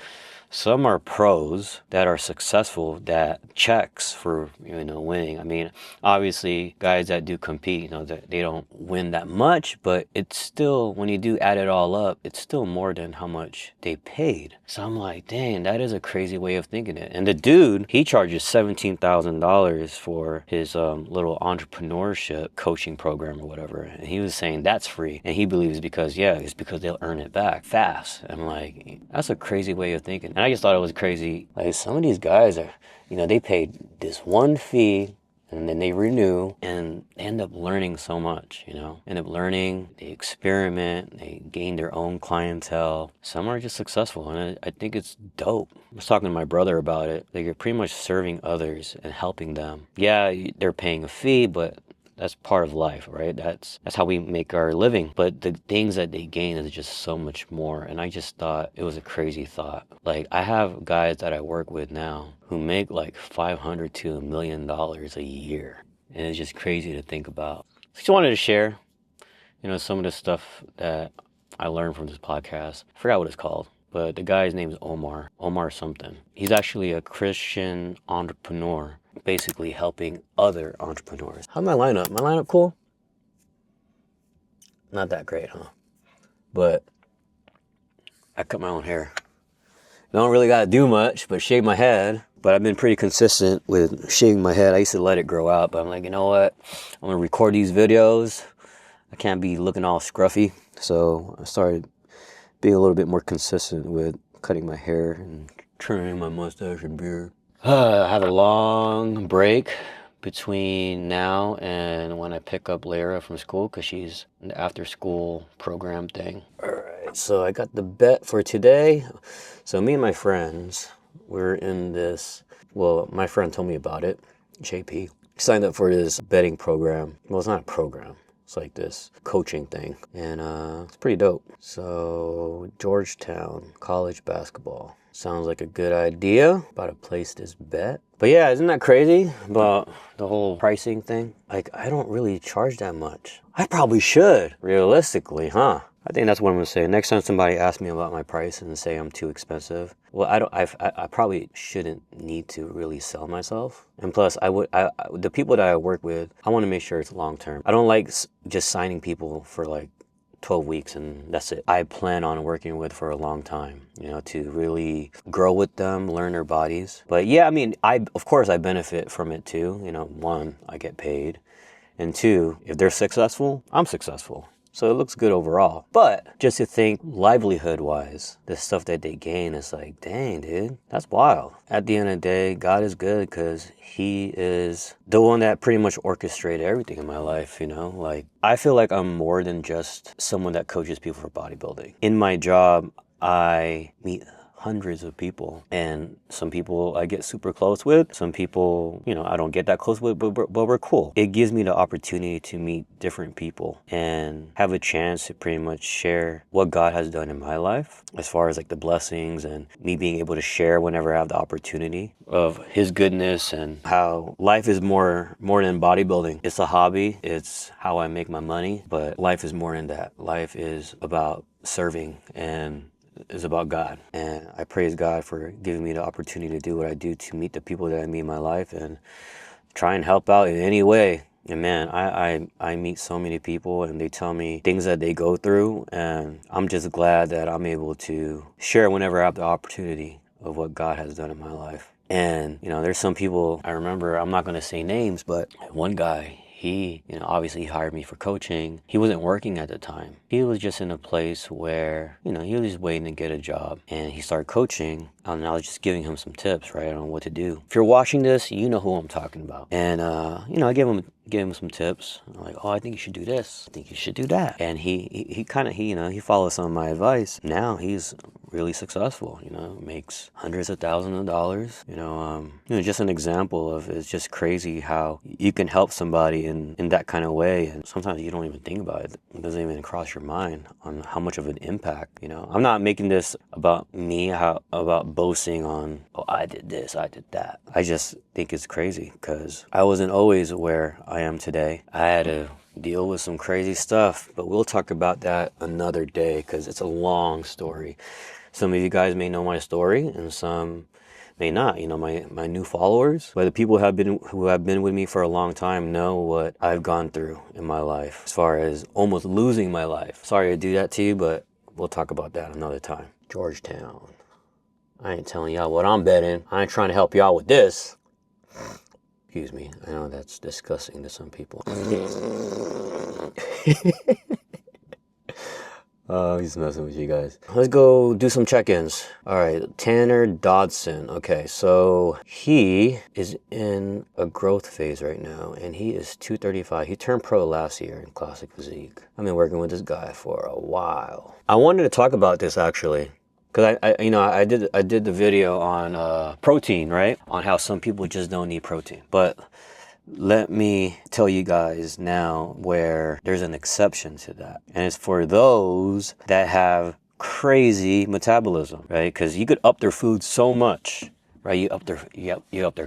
Some are pros that are successful, that checks for, you know, winning. I mean, obviously, guys that do compete, you know, they don't win that much, but it's still, when you do add it all up, it's still more than how much they paid. So I'm like, dang, that is a crazy way of thinking it. And the dude, he charges $17,000 for his little entrepreneurship coaching program or whatever. And he was saying that's free. And he believes it's because they'll earn it back fast. I'm like, that's a crazy way of thinking. And I just thought it was crazy. Like some of these guys are, you know, they paid this one fee and then they renew and they end up learning so much, you know, end up learning, they experiment, they gain their own clientele. Some are just successful and I think it's dope. I was talking to my brother about it. Like you're pretty much serving others and helping them. Yeah, they're paying a fee, but that's part of life, right? That's how we make our living. But the things that they gain is just so much more. And I just thought it was a crazy thought. Like I have guys that I work with now who make like $500 to $1 million a year. And it's just crazy to think about. Just wanted to share, you know, some of the stuff that I learned from this podcast. I forgot what it's called. But the guy's name is Omar something. He's actually a Christian entrepreneur, basically helping other entrepreneurs. How's my lineup? My lineup cool? Not that great, huh? But I cut my own hair. I don't really gotta do much but shave my head, but I've been pretty consistent with shaving my head. I used to let it grow out, but I'm like, you know what? I'm gonna record these videos. I can't be looking all scruffy. So I started being a little bit more consistent with cutting my hair and trimming my mustache and beard. I have a long break between now and when I pick up Lara from school because she's in the after school program thing. All right, so I got the bet for today. So me and my friends, we're in this, well, my friend told me about it, JP. Signed up for this betting program. Well, it's not a program. It's like this coaching thing, and it's pretty dope. So Georgetown college basketball sounds like a good idea. About to place this bet. But yeah, isn't that crazy about the whole pricing thing? Like, I don't really charge that much. I probably should, realistically, huh? I think that's what I'm gonna say. Next time somebody asks me about my price and say I'm too expensive, well, I probably shouldn't need to really sell myself. And plus, the people that I work with, I want to make sure it's long term. I don't like just signing people for like 12 weeks and that's it. I plan on working with for a long time, you know, to really grow with them, learn their bodies. But yeah, I mean, of course I benefit from it too. You know, one, I get paid, and two, if they're successful, I'm successful. So it looks good overall. But just to think livelihood-wise, the stuff that they gain is like, dang, dude, that's wild. At the end of the day, God is good because he is the one that pretty much orchestrated everything in my life, you know? Like, I feel like I'm more than just someone that coaches people for bodybuilding. In my job, I meet hundreds of people, and some people I get super close with, some people, you know, I don't get that close with, but we're cool. It gives me the opportunity to meet different people and have a chance to pretty much share what God has done in my life as far as like the blessings and me being able to share whenever I have the opportunity of his goodness and how life is more than bodybuilding. It's a hobby, it's how I make my money, but life is more than that. Life is about serving and is about God, and I praise God for giving me the opportunity to do what I do, to meet the people that I meet in my life and try and help out in any way. And man, I meet so many people and they tell me things that they go through, and I'm just glad that I'm able to share whenever I have the opportunity of what God has done in my life. And you know, there's some people, I remember, I'm not going to say names, but one guy, he, you know, obviously hired me for coaching. He wasn't working at the time. He was just in a place where, you know, he was just waiting to get a job. And he started coaching, and I was just giving him some tips, right, on what to do. If you're watching this, you know who I'm talking about. And, you know, I gave him some tips. I'm like, oh, I think you should do this. I think you should do that. And he kind of, you know, he followed some of my advice. Now he's really successful, you know, makes hundreds of thousands of dollars. You know, just an example of, it's just crazy how you can help somebody in that kind of way, and sometimes you don't even think about it. It doesn't even cross your mind on how much of an impact, you know. I'm not making this about me, about boasting on, oh, I did this, I did that. I just think it's crazy because I wasn't always where I am today. I had to deal with some crazy stuff, but we'll talk about that another day because it's a long story. Some of you guys may know my story and some may not. You know, my new followers, but the people who have been with me for a long time know what I've gone through in my life as far as almost losing my life. Sorry to do that to you, but we'll talk about that another time. Georgetown. I ain't telling y'all what I'm betting. I ain't trying to help y'all with this. Excuse me. I know that's disgusting to some people. Oh, he's messing with you guys. Let's go do some check-ins. All right, Tanner Dodson. Okay, so he is in a growth phase right now, and he is 235. He turned pro last year in Classic Physique. I've been working with this guy for a while. I wanted to talk about this actually, because I did the video on protein, right? On how some people just don't need protein, but let me tell you guys now where there's an exception to that. And it's for those that have crazy metabolism, right? Because you could up their food so much, right? You up their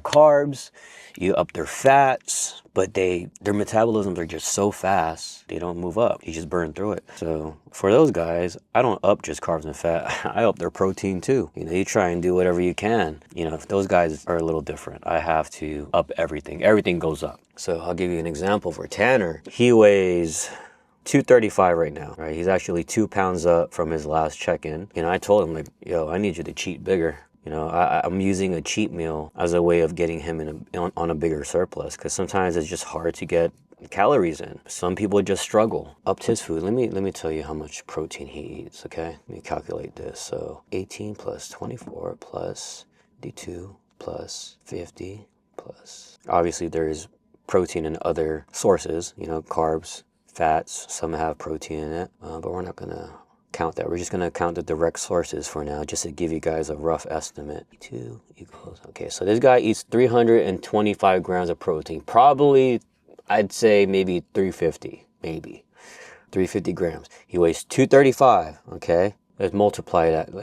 carbs, you up their fats, but their metabolisms are just so fast, they don't move up. You just burn through it. So for those guys, I don't up just carbs and fat. I up their protein too. You know, you try and do whatever you can. You know, if those guys are a little different, I have to up everything. Everything goes up. So I'll give you an example for Tanner. He weighs 235 right now, right? He's actually 2 pounds up from his last check-in. And I told him, like, yo, I need you to cheat bigger. You know, I'm using a cheat meal as a way of getting him on a bigger surplus, because sometimes it's just hard to get calories in. Some people just struggle. Upped his food. Let me tell you how much protein he eats, okay? Let me calculate this. So 18 plus 24 plus D2 plus 50 plus, obviously there is protein in other sources, you know, carbs, fats, some have protein in it, but we're not gonna count that. We're just gonna count the direct sources for now, just to give you guys a rough estimate. 2 equals, okay, so this guy eats 325 grams of protein. Probably, I'd say maybe 350, maybe 350 grams. He weighs 235, okay? Let's multiply that.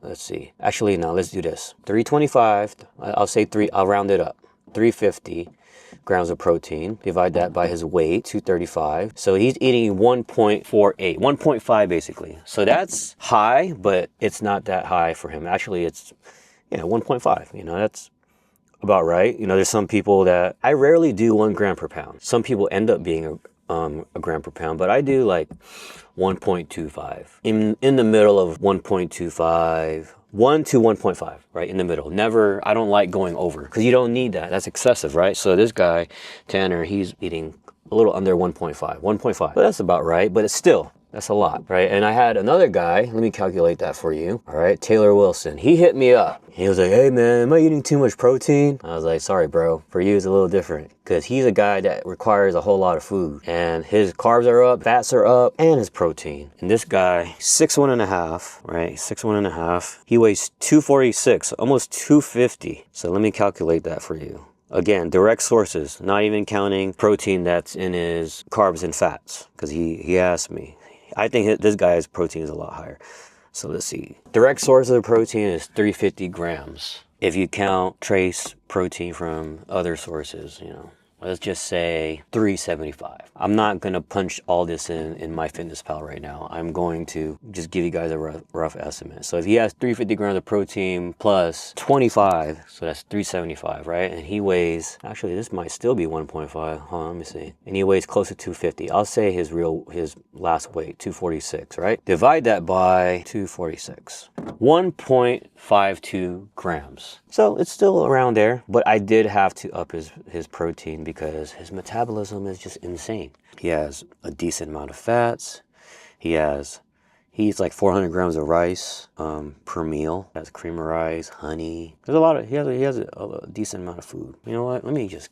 Let's see. Actually, no, let's do this. 325, I'll say I'll round it up. 350 grams of protein. Divide that by his weight, 235. So he's eating 1.48, 1.5 basically. So that's high, but it's not that high for him. Actually, it's, 1.5. You know, that's about right. You know, there's some people that, I rarely do 1 gram per pound. Some people end up being a gram per pound, but I do like 1.25 in the middle of 1.25, 1 to 1.5, right in the middle. Never, I don't like going over, because you don't need that. That's excessive, right? So this guy Tanner, he's eating a little under 1.5, but that's about right. But it's still, that's a lot, right? And I had another guy, let me calculate that for you. All right, Taylor Wilson, he hit me up. He was like, hey man, am I eating too much protein? I was like, sorry bro, for you it's a little different, because he's a guy that requires a whole lot of food, and his carbs are up, fats are up, and his protein. And this guy, 6'1.5", right? 6'1.5". He weighs 246, almost 250. So let me calculate that for you. Again, direct sources, not even counting protein that's in his carbs and fats, because he asked me. I think this guy's protein is a lot higher. So let's see. Direct source of the protein is 350 grams. If you count trace protein from other sources, let's just say 375. I'm not gonna punch all this in MyFitnessPal right now. I'm going to just give you guys a rough estimate. So if he has 350 grams of protein plus 25, so that's 375, right? And he weighs, actually this might still be 1.5. Hold on, let me see. And he weighs close to 250. I'll say his last weight, 246, right? Divide that by 246. 1.52 grams. So it's still around there, but I did have to up his protein because his metabolism is just insane. He has a decent amount of fats. He eats like 400 grams of rice per meal. He has cream of rice, honey. There's a lot of, he has a decent amount of food. You know what? Let me just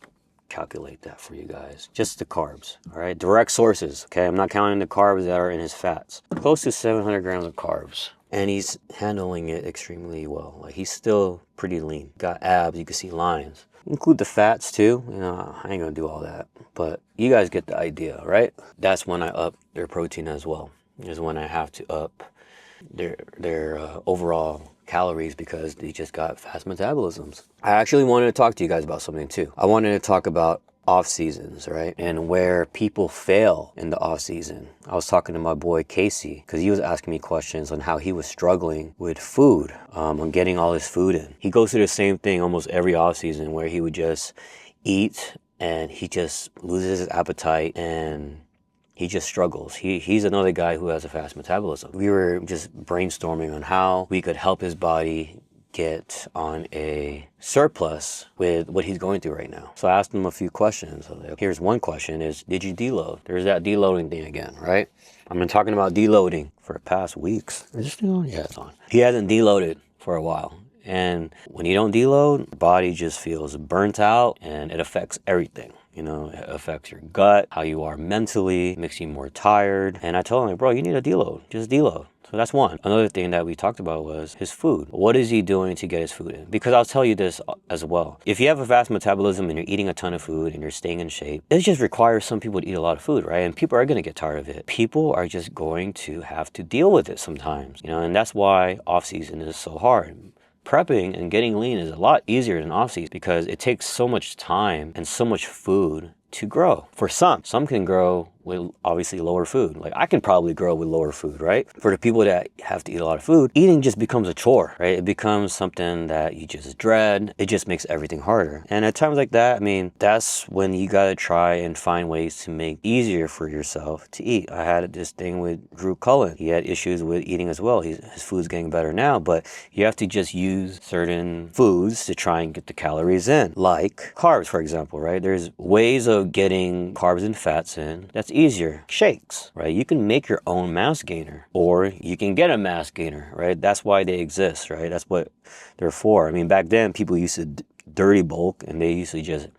calculate that for you guys. Just the carbs, all right? Direct sources, okay? I'm not counting the carbs that are in his fats. Close to 700 grams of carbs. And he's handling it extremely well. Like, he's still pretty lean. Got abs, you can see lines. Include the fats too. I ain't gonna do all that. But you guys get the idea, right? That's when I up their protein as well. Is when I have to up their overall calories, because they just got fast metabolisms. I actually wanted to talk to you guys about something too. I wanted to talk about off seasons, right? And where people fail in the off season. I was talking to my boy Casey, because he was asking me questions on how he was struggling with food, on getting all his food in. He goes through the same thing almost every off season, where he would just eat and he just loses his appetite and he just struggles. He's another guy who has a fast metabolism. We were just brainstorming on how we could help his body get on a surplus with what he's going through right now. So I asked him a few questions. Here's one question is, did you deload? There's that deloading thing again, right? I've been talking about deloading for the past weeks. Is this still on? Yeah, it's on. He hasn't deloaded for a while. And when you don't deload, the body just feels burnt out, and it affects everything. It affects your gut, how you are mentally, makes you more tired. And I told him, bro, you need a deload. Just deload. So that's one. Another thing that we talked about was his food. What is he doing to get his food in? Because I'll tell you this as well. If you have a fast metabolism and you're eating a ton of food and you're staying in shape, it just requires some people to eat a lot of food, right? And people are going to get tired of it. People are just going to have to deal with it sometimes, and that's why off season is so hard. Prepping and getting lean is a lot easier than off season, because it takes so much time and so much food to grow. For some can grow with obviously lower food. Like I can probably grow with lower food, right? For the people that have to eat a lot of food, eating just becomes a chore, right? It becomes something that you just dread. It just makes everything harder. And at times like that, I mean, that's when you gotta try and find ways to make it easier for yourself to eat. I had this thing with Drew Cullen. He had issues with eating as well. His food's getting better now, but you have to just use certain foods to try and get the calories in, like carbs, for example, right? There's ways of getting carbs and fats in that's easier. Shakes, right? You can make your own mass gainer, or you can get a mass gainer, right? That's why they exist, right? That's what they're for. I mean, back then people used to dirty bulk, and they used to just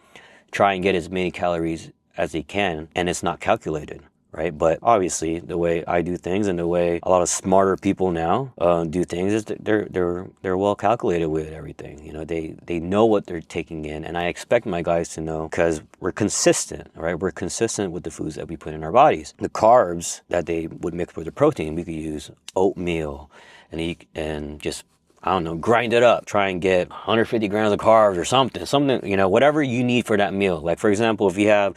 try and get as many calories as they can, and it's not calculated, right? But obviously the way I do things and the way a lot of smarter people now do things is that they're well calculated with everything. You know, they know what they're taking in, and I expect my guys to know because we're consistent, right? We're consistent with the foods that we put in our bodies. The carbs that they would mix with the protein, we could use oatmeal and just, I don't know, grind it up. Try and get 150 grams of carbs or something, you know, whatever you need for that meal. Like, for example, if you have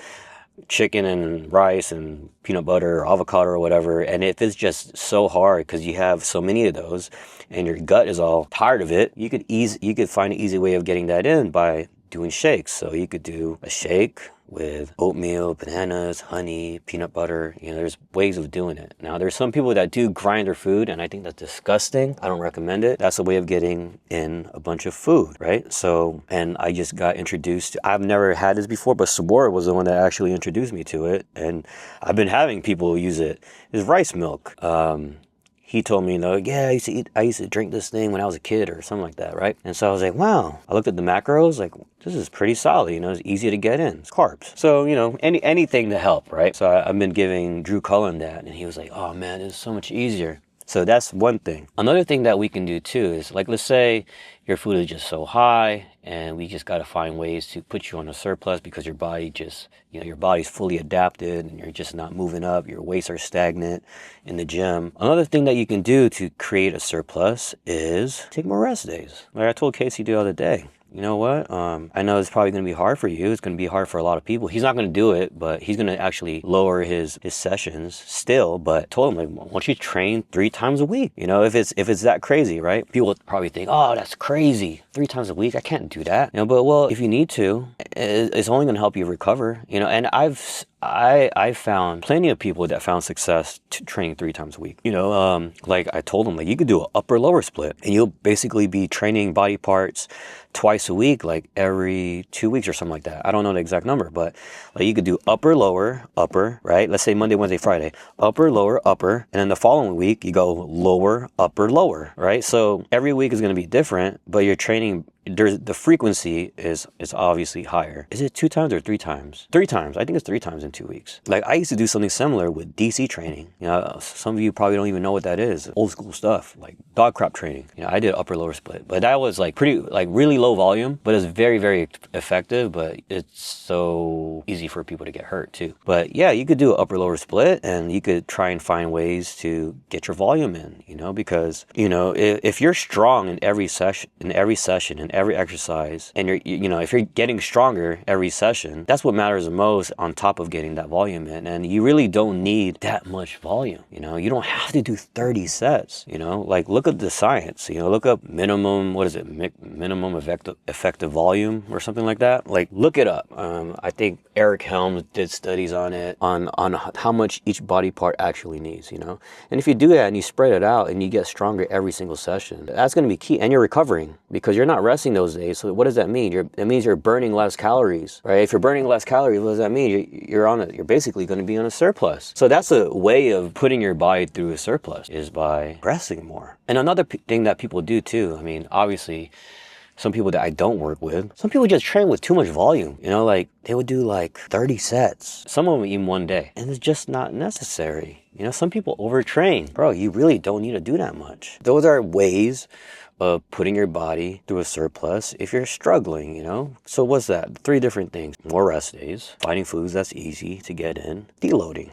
chicken and rice and peanut butter or avocado or whatever, and if it's just so hard because you have so many of those and your gut is all tired of it, you could find an easy way of getting that in by doing shakes. So you could do a shake with oatmeal, bananas, honey, peanut butter. You know, there's ways of doing it. Now, there's some people that do grind their food, and I think that's disgusting. I don't recommend it. That's a way of getting in a bunch of food, right? So, and I just got introduced to, I've never had this before, but Sabor was the one that actually introduced me to it, and I've been having people use it. It's rice milk. He told me, you know, yeah, I used to drink this thing when I was a kid or something like that, right? And so I was like, wow. I looked at the macros, like, this is pretty solid, you know, it's easy to get in. It's carbs. So, you know, anything to help, right? So I've been giving Drew Cullen that, and he was like, oh man, it's so much easier. So that's one thing. Another thing that we can do too is, like, let's say your food is just so high and we just got to find ways to put you on a surplus because your body just, you know, your body's fully adapted and you're just not moving up. Your weights are stagnant in the gym. Another thing that you can do to create a surplus is take more rest days. Like I told Casey the other day. You know what? I know it's probably going to be hard for you. It's going to be hard for a lot of people. He's not going to do it, but he's going to actually lower his sessions still. But I told him, like, why don't you train 3 times a week? You know, if it's that crazy, right? People probably think, oh, that's crazy. 3 times a week? I can't do that. You know, but well, if you need to, it's only going to help you recover. You know, and I've found plenty of people that found success training 3 times a week. You know, like I told them, like you could do an upper lower split and you'll basically be training body parts twice a week, like every 2 weeks or something like that. I don't know the exact number, but like you could do upper, lower, upper, right? Let's say Monday, Wednesday, Friday, upper, lower, upper. And then the following week you go lower, upper, lower, right? So every week is going to be different, but you're training, the frequency is obviously higher. Is it 2 times or 3 times? 3 times. I think it's 3 times in 2 weeks. Like I used to do something similar with DC training. You know, some of you probably don't even know what that is. Old school stuff like dog crap training. You know, I did upper lower split, but that was like really low volume, but it's very, very effective, but it's so easy for people to get hurt too. But yeah, you could do an upper lower split and you could try and find ways to get your volume in, you know, because, you know, if you're strong in every session, in every exercise, and if you're getting stronger every session, that's what matters the most on top of getting that volume in. And you really don't need that much volume. You know, you don't have to do 30 sets, you know, like look at the science, you know, look up minimum effective volume or something like that. Like look it up. I think Eric Helms did studies on it, on how much each body part actually needs, you know. And if you do that and you spread it out and you get stronger every single session, that's going to be key. And you're recovering because you're not resting those days. So what does that mean? It means you're burning less calories, right? If you're burning less calories, what does that mean? You're basically going to be on a surplus. So that's a way of putting your body through a surplus, is by resting more. And another thing that people do too, I mean, obviously, some people that I don't work with, some people just train with too much volume. You know, like they would do like 30 sets, some of them even one day, and it's just not necessary. You know, some people overtrain. Bro, you really don't need to do that much. Those are ways of putting your body through a surplus if you're struggling, you know? So what's that? 3 different things. More rest days, finding foods that's easy to get in, deloading.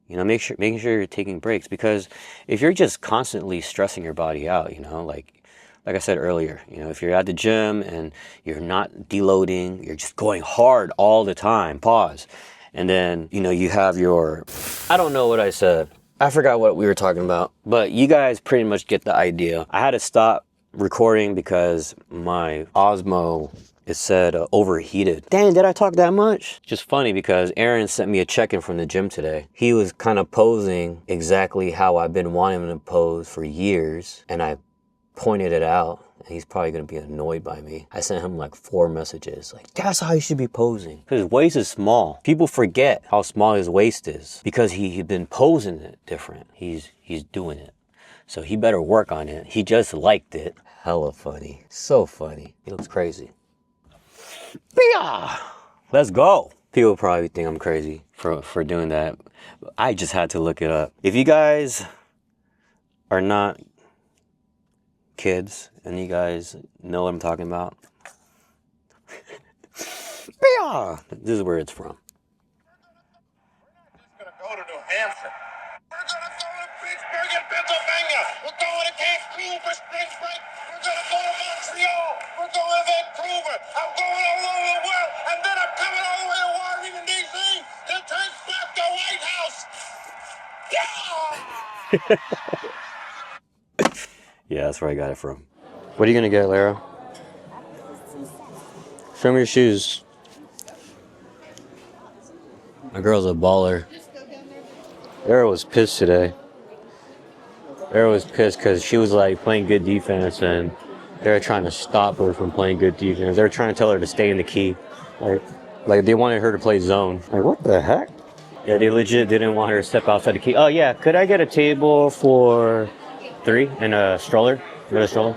You know, making sure you're taking breaks, because if you're just constantly stressing your body out, you know, like I said earlier, you know, if you're at the gym and you're not deloading, you're just going hard all the time, pause, And then, you know, you have your, I don't know what I said. I forgot what we were talking about, but you guys pretty much get the idea. I had to stop recording because my Osmo, it said overheated. Dang, did I talk that much? Just funny because Aaron sent me a check-in from the gym today. He was kind of posing exactly how I've been wanting him to pose for years, and I pointed it out. He's probably gonna be annoyed by me. I sent him like 4 messages, like, that's how you should be posing. Because his waist is small. People forget how small his waist is because he's been posing it different. He's doing it. So he better work on it. He just liked it. Hella funny. So funny. He looks crazy. Let's go. People probably think I'm crazy for doing that. I just had to look it up. If you guys are not kids and you guys know what I'm talking about, this is where it's from. We're gonna go to New Hampshire. We're gonna go to Pittsburgh in Pennsylvania. We're going to Cancun for spring break. We're gonna go to Montreal. We're going to Vancouver. I'm going all over the world, and then I'm coming all the way to Washington D.C. to take back the White House. Yeah, that's where I got it from. What are you gonna get, Lara? Show me your shoes. My girl's a baller. Lara was pissed today. Lara was pissed because she was like playing good defense and they were trying to stop her from playing good defense. They were trying to tell her to stay in the key. Like they wanted her to play zone. Like, what the heck? Yeah, they legit didn't want her to step outside the key. Oh yeah, could I get a table for 3 and a stroller? You got a stroller?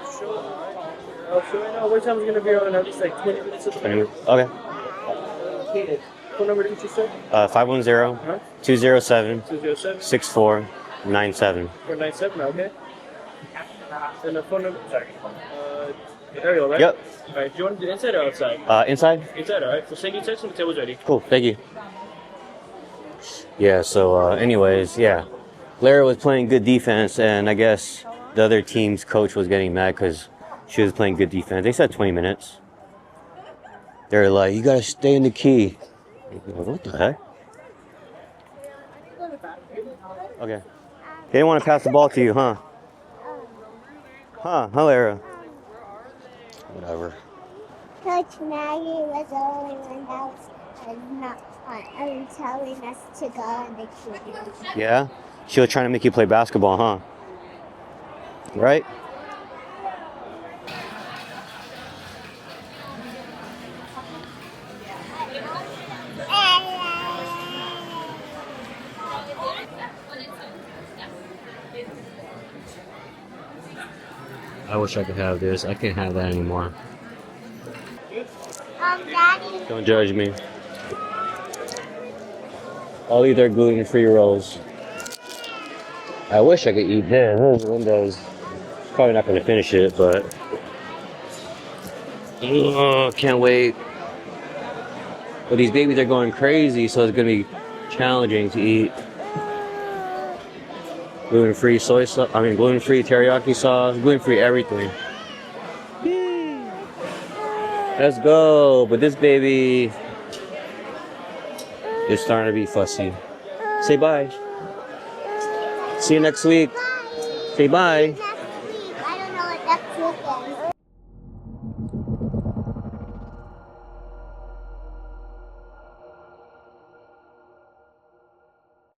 So right now, what time is going to be on? At least like 20 minutes. 20 minutes? Okay. Phone number did you say? 510-207 207 6497. 497, okay. And the phone number, sorry. There you go, right? Yep. All right, do you want to do inside or outside? Inside? Inside, all right. So send you text when the table's ready. Cool, thank you. Yeah, so anyways, yeah. Lara was playing good defense, and I guess the other team's coach was getting mad because she was playing good defense. They said 20 minutes. They're like, you gotta stay in the key. What the heck? Okay. They didn't want to pass the ball to you, huh? Huh, Lara? Whatever. Coach Maggie was the only one that was not telling us to go in the queue. Yeah? She was trying to make you play basketball, huh? Right? I wish I could have this. I can't have that anymore. Daddy. Don't judge me. I'll eat their gluten-free rolls. I wish I could eat this. Those windows. Probably not going to finish it, but can't wait. But these babies are going crazy, so it's going to be challenging to eat. Gluten-free soy sauce. I mean, gluten-free teriyaki sauce. Gluten-free everything. Let's go. But this baby is starting to be fussy. Say bye. See you next week. Say bye.